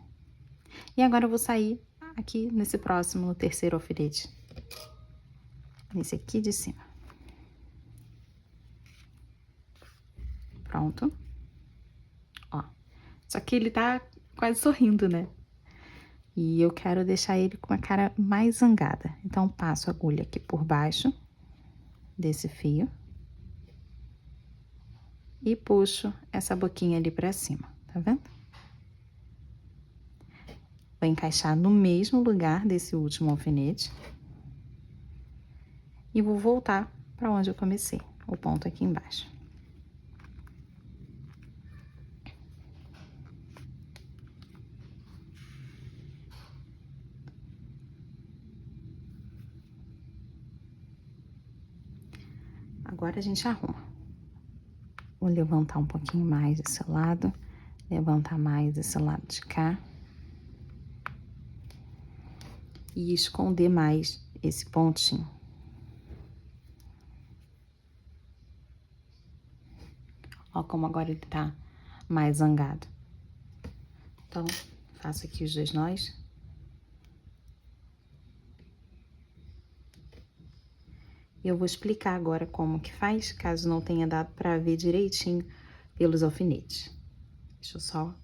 E agora eu vou sair aqui nesse próximo, no terceiro alfinete. Nesse aqui de cima. Pronto. Ó. Só que ele tá quase sorrindo, né? E eu quero deixar ele com a cara mais zangada. Então, passo a agulha aqui por baixo desse fio. E puxo essa boquinha ali pra cima, tá vendo? Vou encaixar no mesmo lugar desse último alfinete. e vou voltar para onde eu comecei, o ponto aqui embaixo. Agora a gente arruma. Vou levantar um pouquinho mais esse lado, levantar mais esse lado de cá. E esconder mais esse pontinho. Ó como agora ele tá mais zangado. Então, faço aqui os 2 nós. Eu vou explicar agora como que faz, caso não tenha dado para ver direitinho pelos alfinetes. Deixa eu só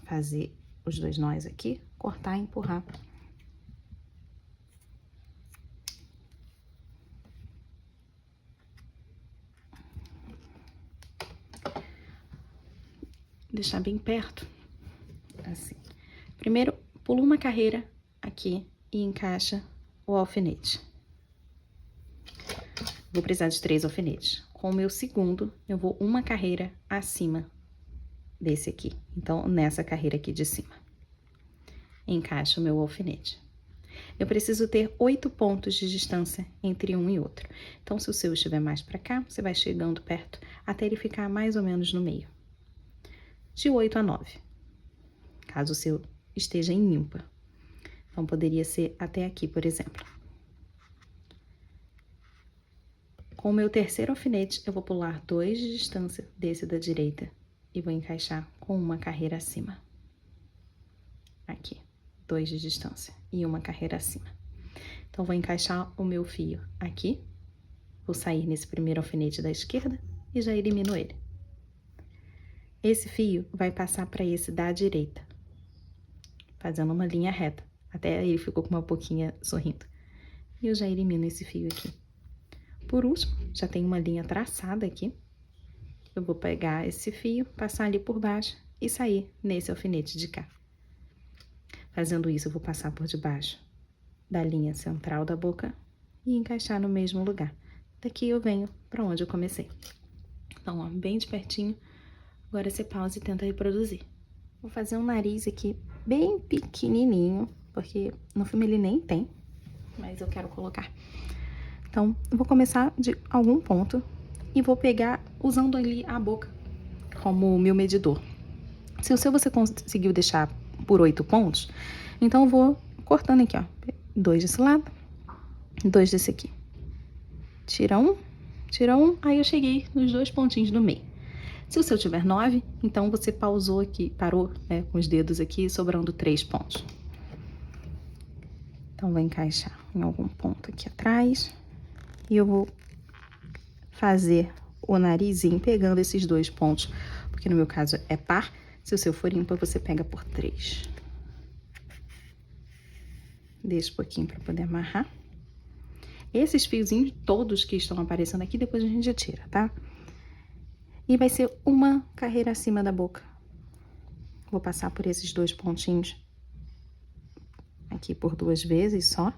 fazer os 2 nós aqui, cortar e empurrar. Deixar bem perto, assim. Primeiro, pula uma carreira aqui e encaixa o alfinete. Vou precisar de 3 alfinetes. Com o meu segundo, eu vou uma carreira acima desse aqui. Então, nessa carreira aqui de cima. Encaixo o meu alfinete. Eu preciso ter 8 pontos de distância entre um e outro. Então, se o seu estiver mais para cá, você vai chegando perto até ele ficar mais ou menos no meio. De 8 a 9, caso o seu esteja em ímpar. Então, poderia ser até aqui, por exemplo. Com o meu terceiro alfinete, eu vou pular 2 de distância desse da direita e vou encaixar com uma carreira acima. Aqui, 2 de distância e uma carreira acima. Então, vou encaixar o meu fio aqui, vou sair nesse primeiro alfinete da esquerda e já elimino ele. Esse fio vai passar para esse da direita, fazendo uma linha reta. Até ele ficou com uma boquinha sorrindo. E eu já elimino esse fio aqui. Por último, já tem uma linha traçada aqui. Eu vou pegar esse fio, passar ali por baixo e sair nesse alfinete de cá. Fazendo isso, eu vou passar por debaixo da linha central da boca e encaixar no mesmo lugar. Daqui eu venho para onde eu comecei. Então, ó, bem de pertinho. Agora você pausa e tenta reproduzir. Vou fazer um nariz aqui bem pequenininho, porque no filme ele nem tem, mas eu quero colocar. Então, eu vou começar de algum ponto e vou pegar usando ali a boca como meu medidor. Se o seu você conseguiu deixar por 8 pontos, então eu vou cortando aqui, ó. 2 desse lado, 2 desse aqui. Tira um, aí eu cheguei nos 2 pontinhos do meio. Se o seu tiver 9, então você pausou aqui, parou, né, com os dedos aqui, sobrando 3 pontos. Então, vou encaixar em algum ponto aqui atrás. E eu vou fazer o narizinho pegando esses 2 pontos, porque no meu caso é par. Se o seu for ímpar, você pega por 3. Deixa um pouquinho para poder amarrar. Esses fiozinhos todos que estão aparecendo aqui, depois a gente tira, tá? E vai ser uma carreira acima da boca. Vou passar por esses 2 pontinhos aqui por 2 vezes só.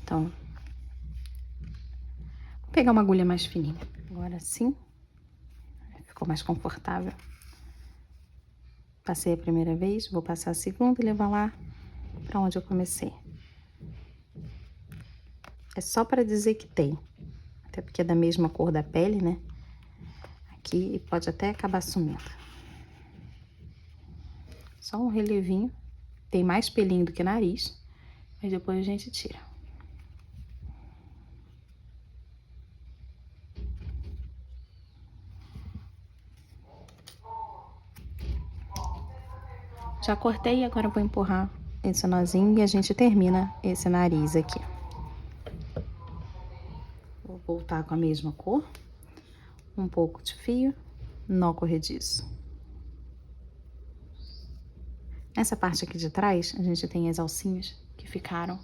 Então, vou pegar uma agulha mais fininha. Agora sim, ficou mais confortável. Passei a primeira vez, vou passar a segunda e levar lá para onde eu comecei. É só para dizer que tem, até porque é da mesma cor da pele, né? Aqui pode até acabar sumindo. Só um relevinho, tem mais pelinho do que nariz, mas depois a gente tira. Já cortei, agora eu vou empurrar esse nozinho e a gente termina esse nariz aqui. Vou voltar com a mesma cor, um pouco de fio, nó corrediço. Nessa parte aqui de trás, a gente tem as alcinhas que ficaram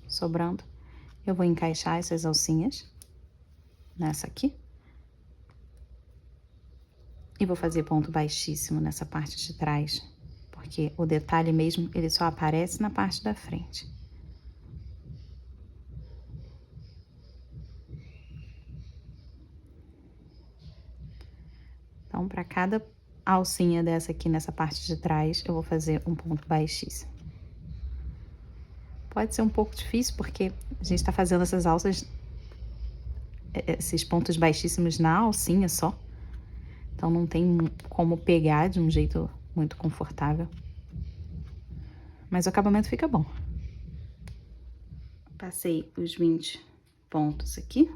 sobrando. Eu vou encaixar essas alcinhas nessa aqui. E vou fazer ponto baixíssimo nessa parte de trás, porque o detalhe mesmo, ele só aparece na parte da frente. Então, para cada alcinha dessa aqui nessa parte de trás, eu vou fazer um ponto baixíssimo. Pode ser um pouco difícil, porque a gente tá fazendo essas alças, esses pontos baixíssimos na alcinha só. Então, não tem como pegar de um jeito muito confortável. Mas o acabamento fica bom. Passei os 20 pontos aqui.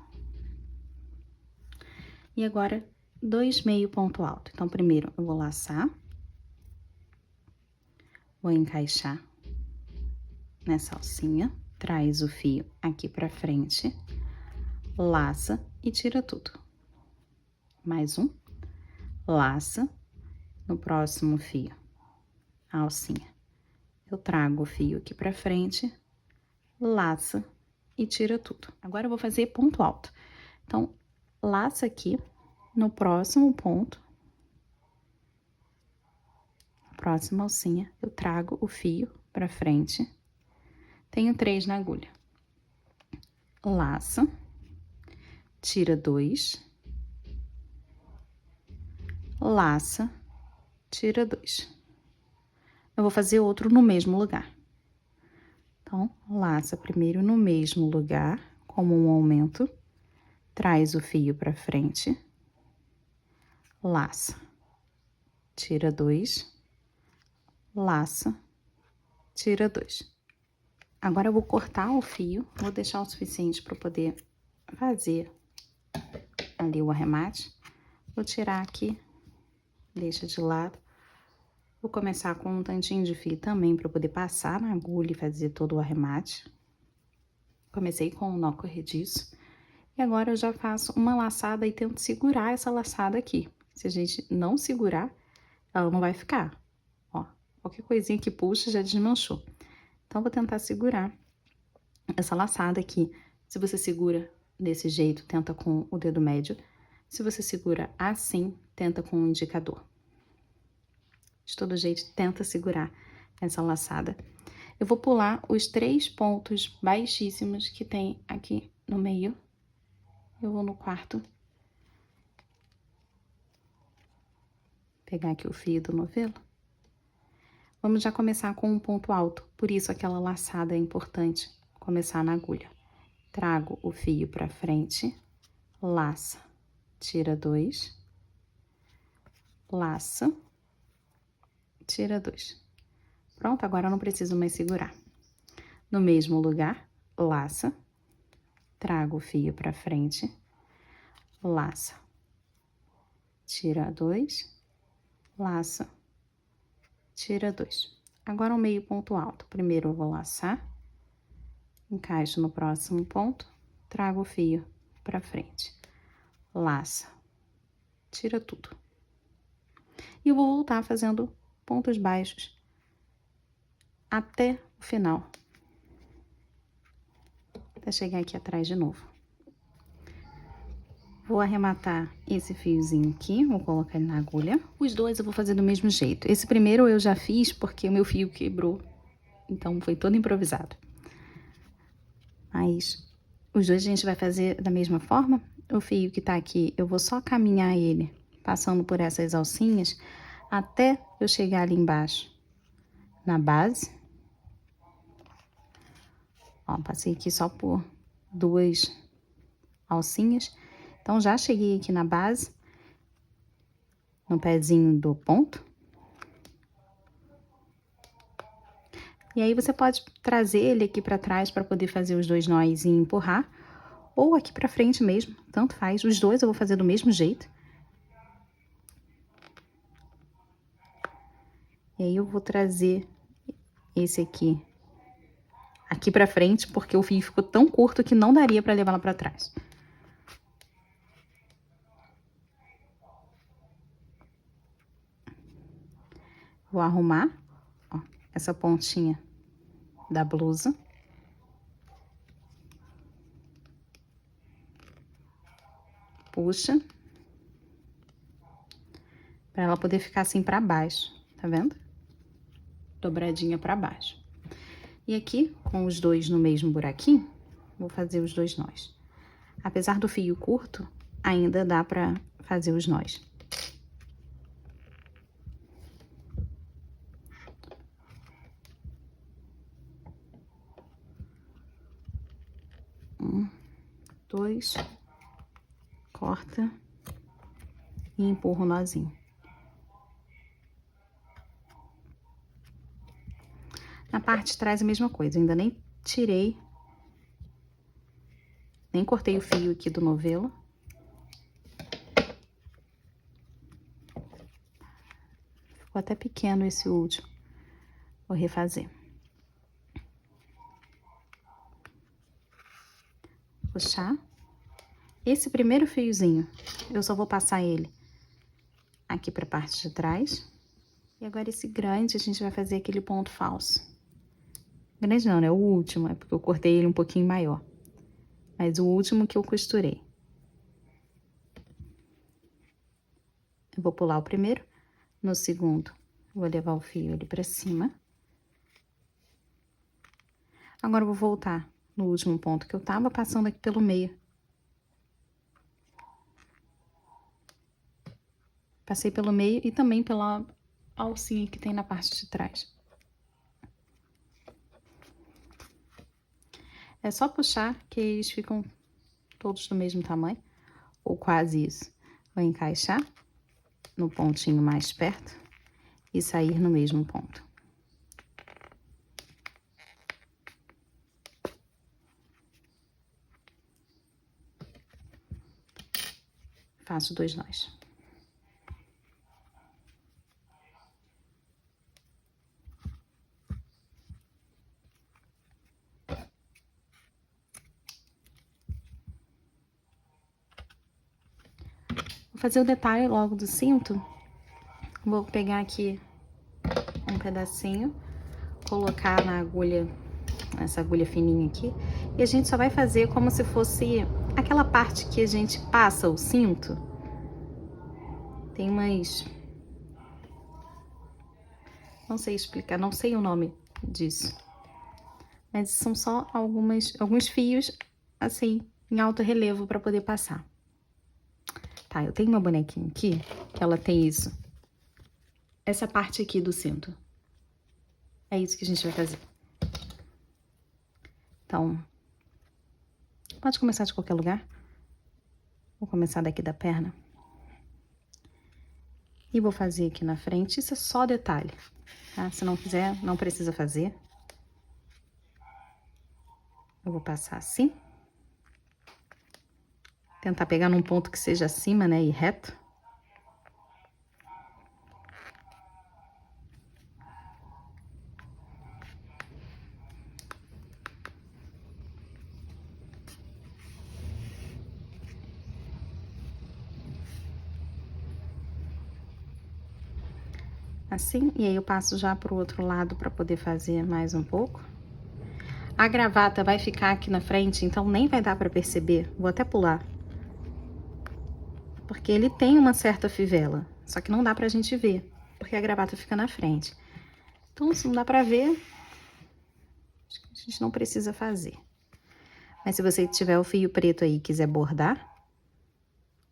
E agora, 2 meio ponto alto. Então, primeiro eu vou laçar. Vou encaixar nessa alcinha. Traz o fio aqui pra frente. Laça e tira tudo. Mais um. Laça. No próximo fio, a alcinha. Eu trago o fio aqui pra frente. Laça e tira tudo. Agora eu vou fazer ponto alto. Então, laça aqui. No próximo ponto, próxima alcinha, eu trago o fio pra frente. Tenho 3 na agulha. Laça, tira 2, laça, tira 2. Eu vou fazer outro no mesmo lugar. Então, laça primeiro no mesmo lugar, como um aumento, traz o fio pra frente, laça, tira 2, laça, tira 2. Agora eu vou cortar o fio, vou deixar o suficiente para poder fazer ali o arremate. Vou tirar aqui, deixa de lado. Vou começar com um tantinho de fio também para poder passar na agulha e fazer todo o arremate. Comecei com um nó corrediço. E agora eu já faço uma laçada e tento segurar essa laçada aqui. Se a gente não segurar, ela não vai ficar. Ó, qualquer coisinha que puxa já desmanchou. Então, vou tentar segurar essa laçada aqui. Se você segura desse jeito, tenta com o dedo médio. Se você segura assim, tenta com o indicador. De todo jeito, tenta segurar essa laçada. Eu vou pular os 3 pontos baixíssimos que tem aqui no meio. Eu vou no quarto. Pegar aqui o fio do novelo. Vamos já começar com um ponto alto, por isso aquela laçada é importante começar na agulha. Trago o fio pra frente, laça, tira 2, laça, tira 2. Pronto, agora eu não preciso mais segurar. No mesmo lugar, laça, trago o fio pra frente, laça, tira 2, laça, tira 2. Agora um meio ponto alto. Primeiro eu vou laçar, encaixo no próximo ponto, trago o fio pra frente, laça, tira tudo. E eu vou voltar fazendo pontos baixos até o final. Até chegar aqui atrás de novo. Vou arrematar esse fiozinho aqui, vou colocar ele na agulha. Os dois eu vou fazer do mesmo jeito. Esse primeiro eu já fiz porque o meu fio quebrou, então foi todo improvisado. Mas os dois a gente vai fazer da mesma forma. O fio que tá aqui, eu vou só caminhar ele, passando por essas alcinhas, até eu chegar ali embaixo, na base. Ó, passei aqui só por 2 alcinhas. Então, já cheguei aqui na base, no pezinho do ponto. E aí, você pode trazer ele aqui pra trás pra poder fazer os 2 nós e empurrar. Ou aqui pra frente mesmo, tanto faz. Os dois eu vou fazer do mesmo jeito. E aí, eu vou trazer esse aqui pra frente, porque o fio ficou tão curto que não daria pra levar lá pra trás. Vou arrumar, ó, essa pontinha da blusa. Puxa. Pra ela poder ficar assim pra baixo, tá vendo? Dobradinha pra baixo. E aqui, com os dois no mesmo buraquinho, vou fazer os 2 nós. Apesar do fio curto, ainda dá pra fazer os nós. Um, 2, corta e empurra o nozinho. Na parte de trás a mesma coisa, ainda nem tirei, nem cortei o fio aqui do novelo. Ficou até pequeno esse último, vou refazer. Puxar. Esse primeiro fiozinho, eu só vou passar ele aqui pra parte de trás. E agora esse grande, a gente vai fazer aquele ponto falso. Grande não, né? O último, é porque eu cortei ele um pouquinho maior. Mas o último que eu costurei. Eu vou pular o primeiro. No segundo, vou levar o fio ali pra cima. Agora eu vou voltar no último ponto que eu tava, passando aqui pelo meio. Passei pelo meio e também pela alcinha que tem na parte de trás. É só puxar que eles ficam todos do mesmo tamanho, ou quase isso. Vou encaixar no pontinho mais perto e sair no mesmo ponto. Faço 2 nós. Vou fazer o detalhe logo do cinto. Vou pegar aqui um pedacinho, colocar na agulha, essa agulha fininha aqui, e a gente só vai fazer como se fosse aquela parte que a gente passa o cinto. Tem umas... não sei explicar, não sei o nome disso. Mas são só alguns fios, assim, em alto relevo para poder passar. Tá, eu tenho uma bonequinha aqui, que ela tem isso. Essa parte aqui do cinto. É isso que a gente vai fazer. Então, pode começar de qualquer lugar. Vou começar daqui da perna. E vou fazer aqui na frente, isso é só detalhe, tá? Se não quiser, não precisa fazer. Eu vou passar assim. Tentar pegar num ponto que seja acima, né, e reto. Assim, e aí eu passo já pro outro lado para poder fazer mais um pouco. A gravata vai ficar aqui na frente, então nem vai dar para perceber. Vou até pular. Porque ele tem uma certa fivela, só que não dá pra gente ver, porque a gravata fica na frente. Então, se não dá pra ver, acho que a gente não precisa fazer. Mas se você tiver o fio preto aí e quiser bordar,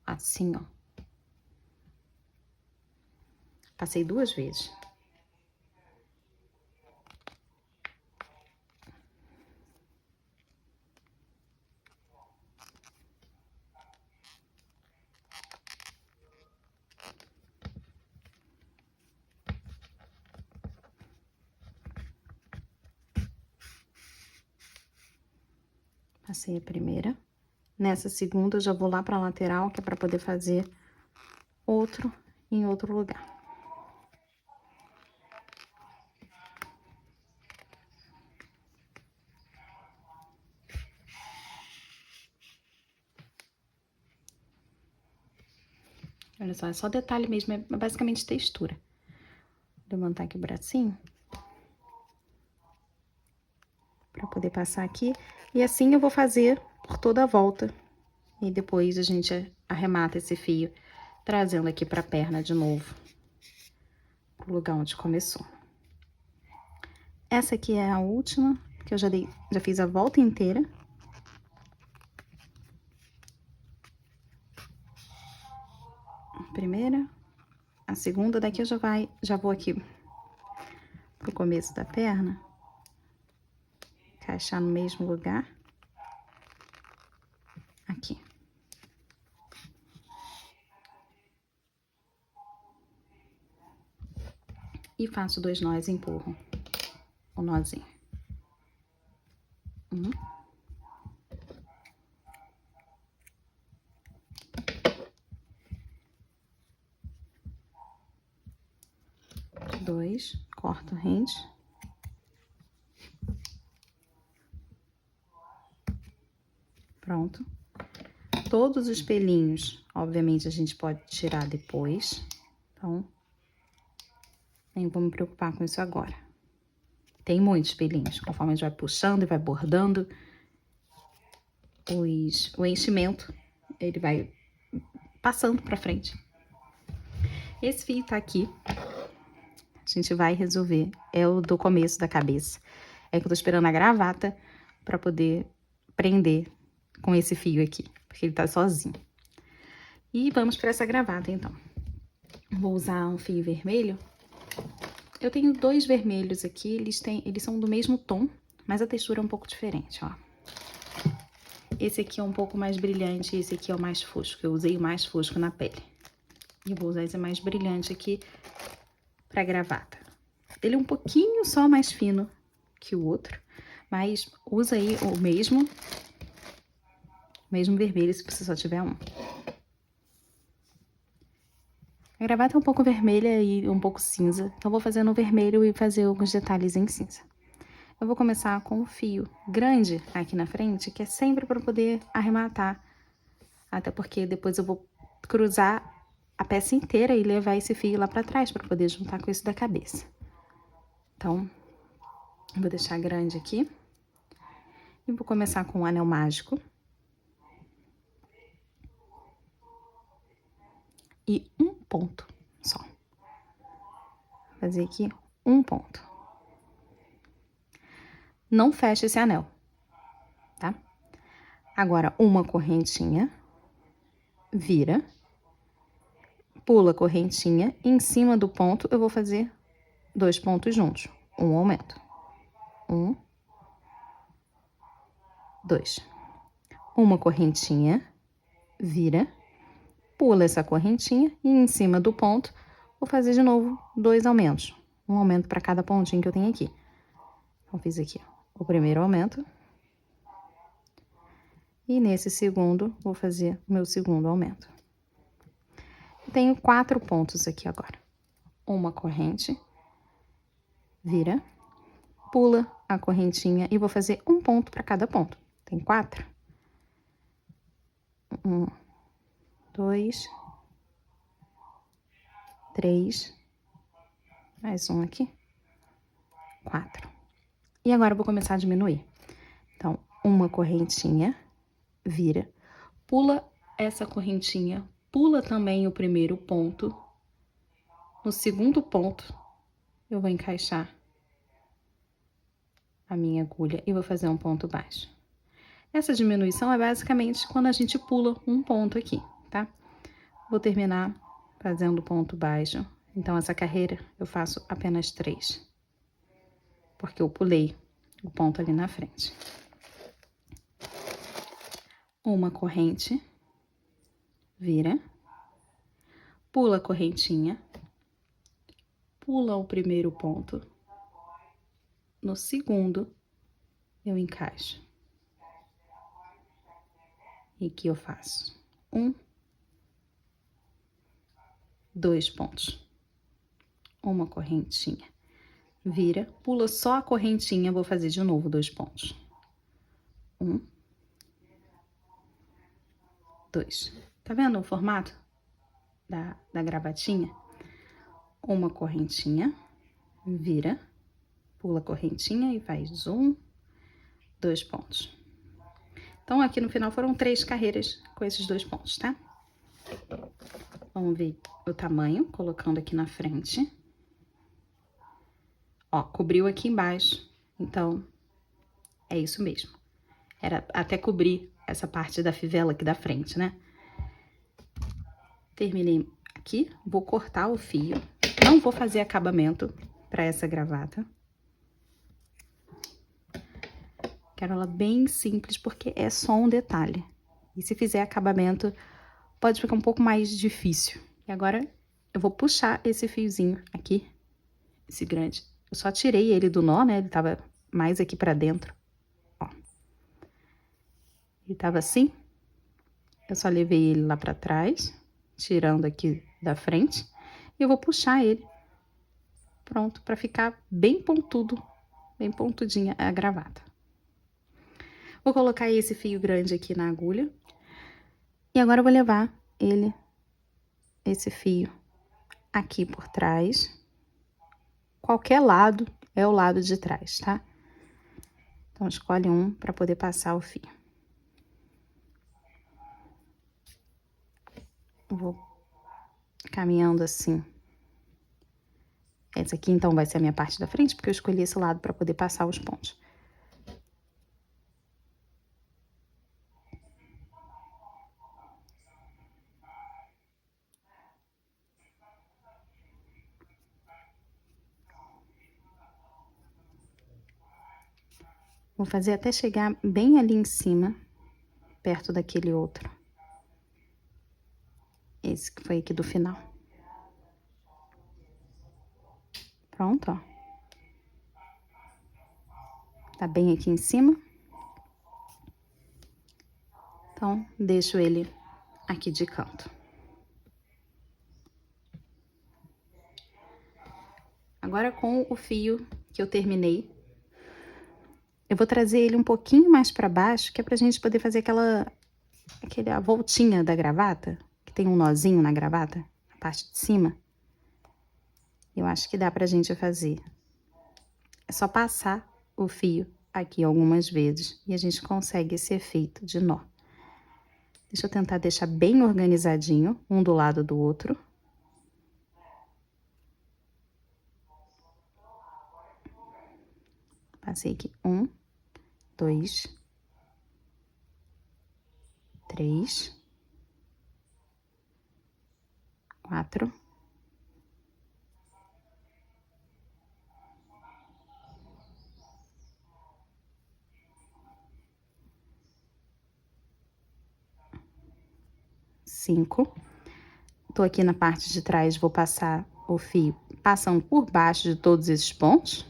assim, ó. Passei 2 vezes. Passei a primeira. Nessa segunda, eu já vou lá pra lateral, que é pra poder fazer outro em outro lugar. Olha só, é só detalhe mesmo, é basicamente textura. Vou levantar aqui o bracinho. Pra poder passar aqui. E assim eu vou fazer por toda a volta. E depois a gente arremata esse fio trazendo aqui pra perna de novo, pro lugar onde começou. Essa aqui é a última, que eu já fiz a volta inteira. A primeira, a segunda, daqui eu já vou aqui pro começo da perna, encaixar no mesmo lugar. Aqui. E faço 2 nós e empurro o nozinho. 1. 2, corto rente. Pronto. Todos os pelinhos, obviamente, a gente pode tirar depois. Então, nem vou me preocupar com isso agora. Tem muitos pelinhos, conforme a gente vai puxando e vai bordando, o enchimento, ele vai passando pra frente. Esse fio tá aqui, a gente vai resolver, é o do começo da cabeça. É que eu tô esperando a gravata pra poder prender com esse fio aqui, porque ele tá sozinho. E vamos pra essa gravata, então. Vou usar um fio vermelho. Eu tenho 2 vermelhos aqui, eles são do mesmo tom, mas a textura é um pouco diferente, ó. Esse aqui é um pouco mais brilhante, esse aqui é o mais fosco. Eu usei o mais fosco na pele. E vou usar esse mais brilhante aqui pra gravata. Ele é um pouquinho só mais fino que o outro, mas usa aí o mesmo vermelho se você só tiver um. A gravata é um pouco vermelha e um pouco cinza, então vou fazer no vermelho e fazer alguns detalhes em cinza. Eu vou começar com um fio grande aqui na frente, que é sempre para poder arrematar, até porque depois eu vou cruzar a peça inteira e levar esse fio lá para trás para poder juntar com esse da cabeça. Então, eu vou deixar grande aqui e vou começar com um anel mágico. E um ponto só. Vou fazer aqui um ponto. Não fecha esse anel, tá? Agora, uma correntinha, vira, pula a correntinha, e em cima do ponto eu vou fazer 2 pontos juntos, um aumento. 1, 2. Uma correntinha, vira, pula essa correntinha e em cima do ponto vou fazer de novo 2 aumentos. Um aumento para cada pontinho que eu tenho aqui. Então, fiz aqui o primeiro aumento. E nesse segundo, vou fazer o meu segundo aumento. Tenho 4 pontos aqui agora. Uma corrente, vira, pula a correntinha e vou fazer um ponto para cada ponto. Tem 4. 1, 2, 3, mais um aqui, 4. E agora eu vou começar a diminuir. Então, uma correntinha, vira, pula essa correntinha, pula também o primeiro ponto. No segundo ponto, eu vou encaixar a minha agulha e vou fazer um ponto baixo. Essa diminuição é basicamente quando a gente pula um ponto aqui, tá? Vou terminar fazendo ponto baixo. Então, essa carreira eu faço apenas 3. Porque eu pulei o ponto ali na frente. Uma corrente, vira, pula a correntinha, pula o primeiro ponto. No segundo, eu encaixo. E aqui eu faço 1, 2 pontos. Uma correntinha, vira, pula só a correntinha, vou fazer de novo 2 pontos. 1, 2. Tá vendo o formato da gravatinha? Uma correntinha, vira, pula a correntinha e faz 1, 2 pontos. Então, aqui no final foram 3 carreiras com esses 2 pontos, tá? Vamos ver o tamanho, colocando aqui na frente. Ó, cobriu aqui embaixo, então é isso mesmo. Era até cobrir essa parte da fivela aqui da frente, né? Terminei aqui, vou cortar o fio. Não vou fazer acabamento para essa gravata. Quero ela bem simples, porque é só um detalhe. E se fizer acabamento, pode ficar um pouco mais difícil. E agora, eu vou puxar esse fiozinho aqui, esse grande. Eu só tirei ele do nó, né? Ele tava mais aqui pra dentro, ó. Ele tava assim. Eu só levei ele lá pra trás, tirando aqui da frente. E eu vou puxar ele. Pronto, pra ficar bem pontudo, bem pontudinha a gravata. Vou colocar esse fio grande aqui na agulha. E agora eu vou levar ele, esse fio, aqui por trás. Qualquer lado é o lado de trás, tá? Então, escolhe um para poder passar o fio. Vou caminhando assim. Essa aqui, então, vai ser a minha parte da frente, porque eu escolhi esse lado para poder passar os pontos. Vou fazer até chegar bem ali em cima, perto daquele outro. Esse que foi aqui do final. Pronto, ó. Tá bem aqui em cima. Então, deixo ele aqui de canto. Agora, com o fio que eu terminei, eu vou trazer ele um pouquinho mais pra baixo, que é pra gente poder fazer a voltinha da gravata, que tem um nozinho na gravata, na parte de cima. Eu acho que dá pra gente fazer. É só passar o fio aqui algumas vezes e a gente consegue esse efeito de nó. Deixa eu tentar deixar bem organizadinho, um do lado do outro. Passei aqui 1, 2, 3, 4, 5. Tô aqui na parte de trás, vou passar o fio passando por baixo de todos esses pontos.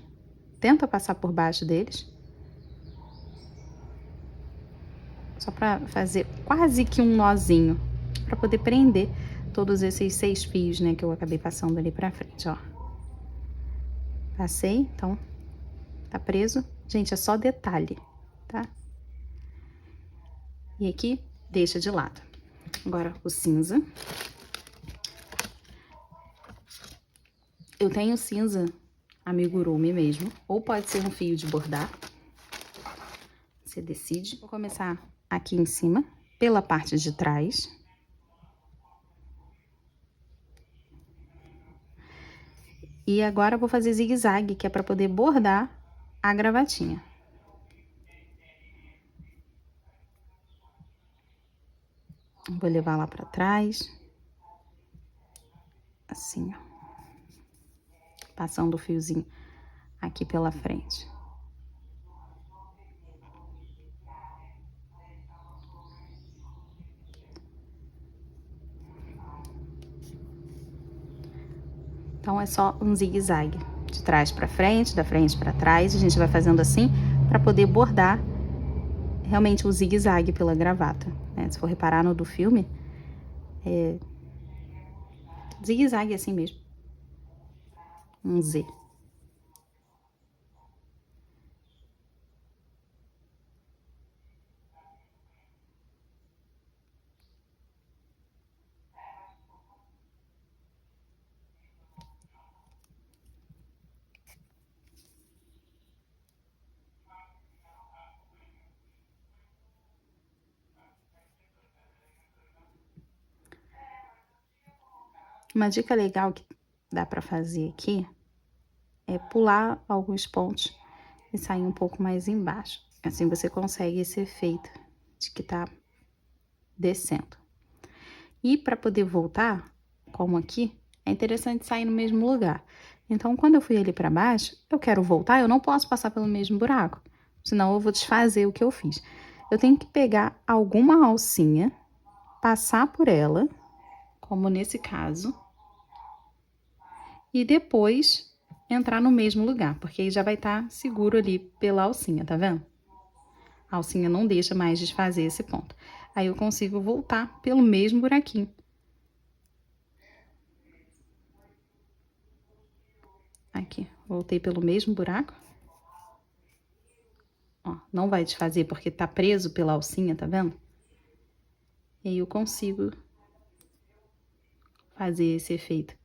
Tenta passar por baixo deles. Só pra fazer quase que um nozinho, pra poder prender todos esses 6 fios, né, que eu acabei passando ali pra frente, ó. Passei, então, tá preso. Gente, é só detalhe, tá? E aqui, deixa de lado. Agora, o cinza. Eu tenho cinza amigurumi mesmo, ou pode ser um fio de bordar. Você decide. Vou começar aqui em cima, pela parte de trás. E agora eu vou fazer zigue-zague, que é para poder bordar a gravatinha. Vou levar lá pra trás. Assim, ó. Passando o fiozinho aqui pela frente. Então, é só um zigue-zague. De trás pra frente, da frente pra trás. A gente vai fazendo assim pra poder bordar realmente o zigue-zague pela gravata, né? Se for reparar no do filme, é zigue-zague assim mesmo. Um Z. Uma dica legal que dá pra fazer aqui é pular alguns pontos e sair um pouco mais embaixo. Assim você consegue esse efeito de que tá descendo. E para poder voltar, como aqui, é interessante sair no mesmo lugar. Então, quando eu fui ali para baixo, eu quero voltar, eu não posso passar pelo mesmo buraco, senão eu vou desfazer o que eu fiz. Eu tenho que pegar alguma alcinha, passar por ela, como nesse caso, e depois entrar no mesmo lugar, porque aí já vai estar seguro ali pela alcinha, tá vendo? A alcinha não deixa mais desfazer esse ponto. Aí eu consigo voltar pelo mesmo buraquinho. Aqui, voltei pelo mesmo buraco. Ó, não vai desfazer porque tá preso pela alcinha, tá vendo? E aí eu consigo fazer esse efeito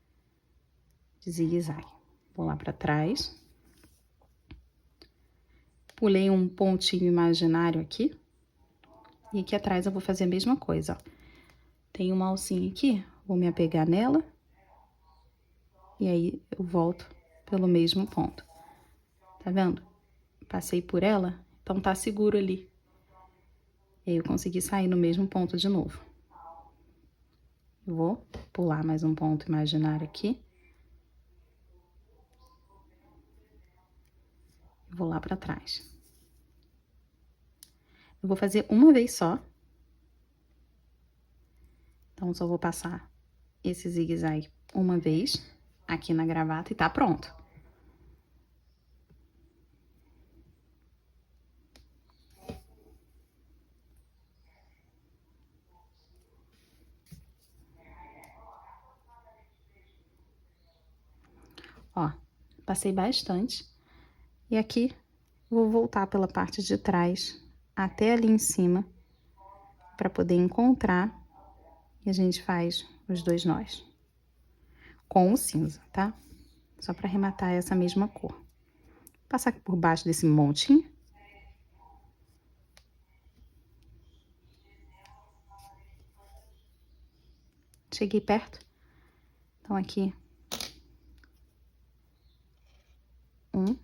de zigue-zague. Vou lá pra trás. Pulei um pontinho imaginário aqui. E aqui atrás eu vou fazer a mesma coisa, ó. Tem uma alcinha aqui, vou me apegar nela. E aí eu volto pelo mesmo ponto. Tá vendo? Passei por ela, então tá seguro ali. E aí eu consegui sair no mesmo ponto de novo. Eu vou pular mais um ponto imaginário aqui. Vou lá pra trás. Eu vou fazer uma vez só. Então, só vou passar esse zigue-zague uma vez aqui na gravata e tá pronto. Ó, passei bastante. E aqui, vou voltar pela parte de trás até ali em cima para poder encontrar e a gente faz os dois nós. Com o cinza, tá? Só para arrematar essa mesma cor. Passar aqui por baixo desse montinho. Cheguei perto. Então, aqui. 1.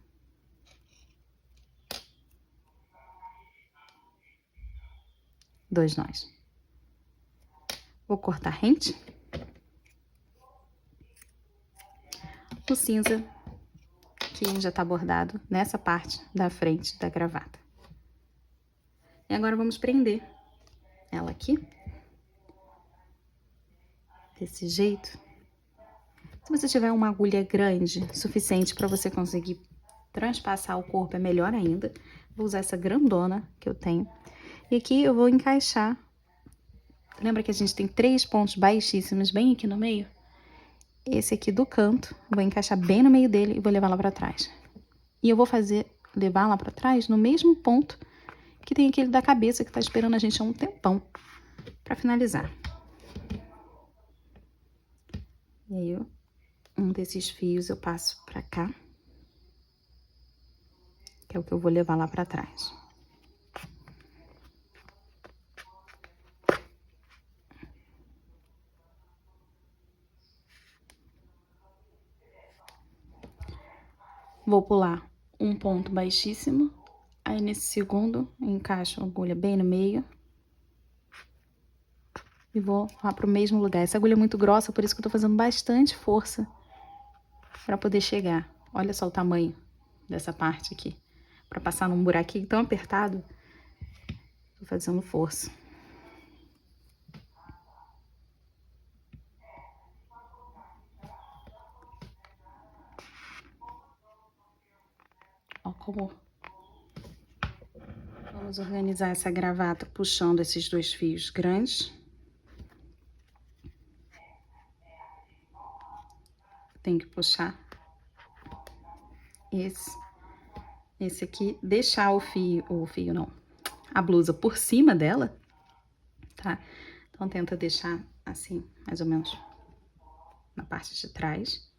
Dois nós. Vou cortar rente. O cinza, que já tá bordado nessa parte da frente da gravata. E agora vamos prender ela aqui. Desse jeito. Se você tiver uma agulha grande, suficiente para você conseguir transpassar o corpo, é melhor ainda. Vou usar essa grandona que eu tenho. E aqui eu vou encaixar. Lembra que a gente tem 3 pontos baixíssimos bem aqui no meio? Esse aqui do canto, vou encaixar bem no meio dele e vou levar lá pra trás. E eu vou levar lá pra trás no mesmo ponto que tem aquele da cabeça que tá esperando a gente há um tempão pra finalizar. E aí, um desses fios eu passo pra cá, que é o que eu vou levar lá pra trás. Vou pular um ponto baixíssimo, aí nesse segundo encaixo a agulha bem no meio e vou lá pro mesmo lugar. Essa agulha é muito grossa, por isso que eu tô fazendo bastante força pra poder chegar. Olha só o tamanho dessa parte aqui. Pra passar num buraquinho tão apertado, tô fazendo força. Ó como... Vamos organizar essa gravata puxando esses 2 fios grandes. Tem que puxar esse aqui, deixar o fio não, a blusa por cima dela, tá? Então, tenta deixar assim, mais ou menos, na parte de trás.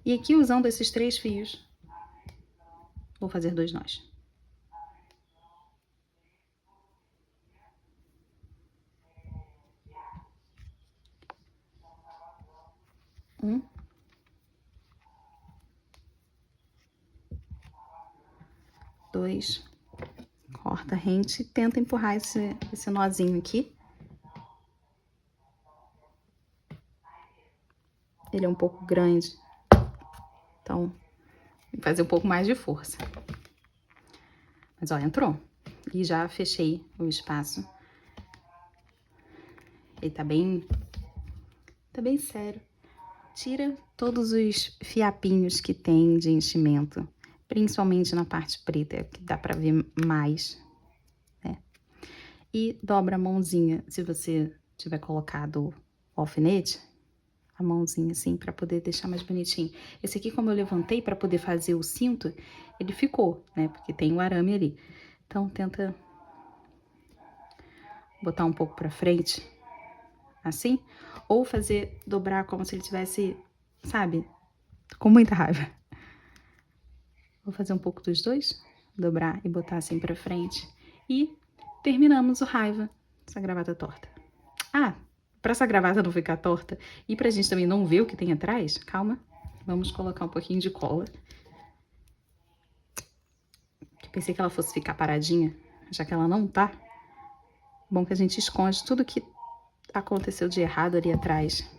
E aqui, usando esses 3 fios, vou fazer 2 nós. Um. Dois. Corta rente e tenta empurrar esse nozinho aqui. Ele é um pouco grande, então tem que fazer um pouco mais de força. Mas, ó, entrou. E já fechei o espaço. Ele tá bem sério. Tira todos os fiapinhos que tem de enchimento, principalmente na parte preta, que dá pra ver mais, né? E dobra a mãozinha, se você tiver colocado o alfinete, a mãozinha assim, pra poder deixar mais bonitinho. Esse aqui, como eu levantei pra poder fazer o cinto, ele ficou, né? Porque tem o arame ali. Então, tenta botar um pouco pra frente, assim, ou fazer, dobrar como se ele tivesse, sabe, com muita raiva. Vou fazer um pouco dos dois, dobrar e botar assim pra frente. E terminamos o raiva, essa gravata torta. Ah, pra essa gravata não ficar torta e pra gente também não ver o que tem atrás, calma, vamos colocar um pouquinho de cola. Pensei que ela fosse ficar paradinha, já que ela não tá. Bom que a gente esconde tudo que aconteceu de errado ali atrás.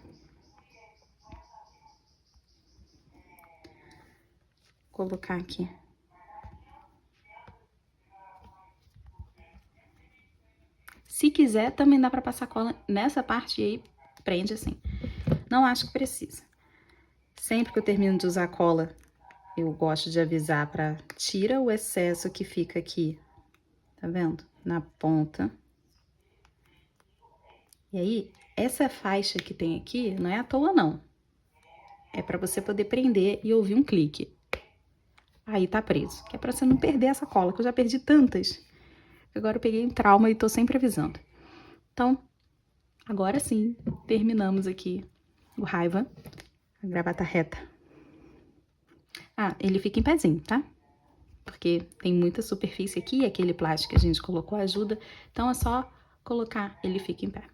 Vou colocar aqui. Se quiser, também dá pra passar cola nessa parte e aí prende assim. Não acho que precisa. Sempre que eu termino de usar cola, eu gosto de avisar pra tira o excesso que fica aqui, tá vendo? Na ponta. E aí, essa faixa que tem aqui não é à toa, não. É pra você poder prender e ouvir um clique. Aí tá preso, que é pra você não perder essa cola, que eu já perdi tantas. Agora eu peguei um trauma e tô sempre avisando. Então, agora sim, terminamos aqui o raiva, a gravata reta. Ah, ele fica em pezinho, tá? Porque tem muita superfície aqui, aquele plástico que a gente colocou ajuda, então é só colocar, ele fica em pé.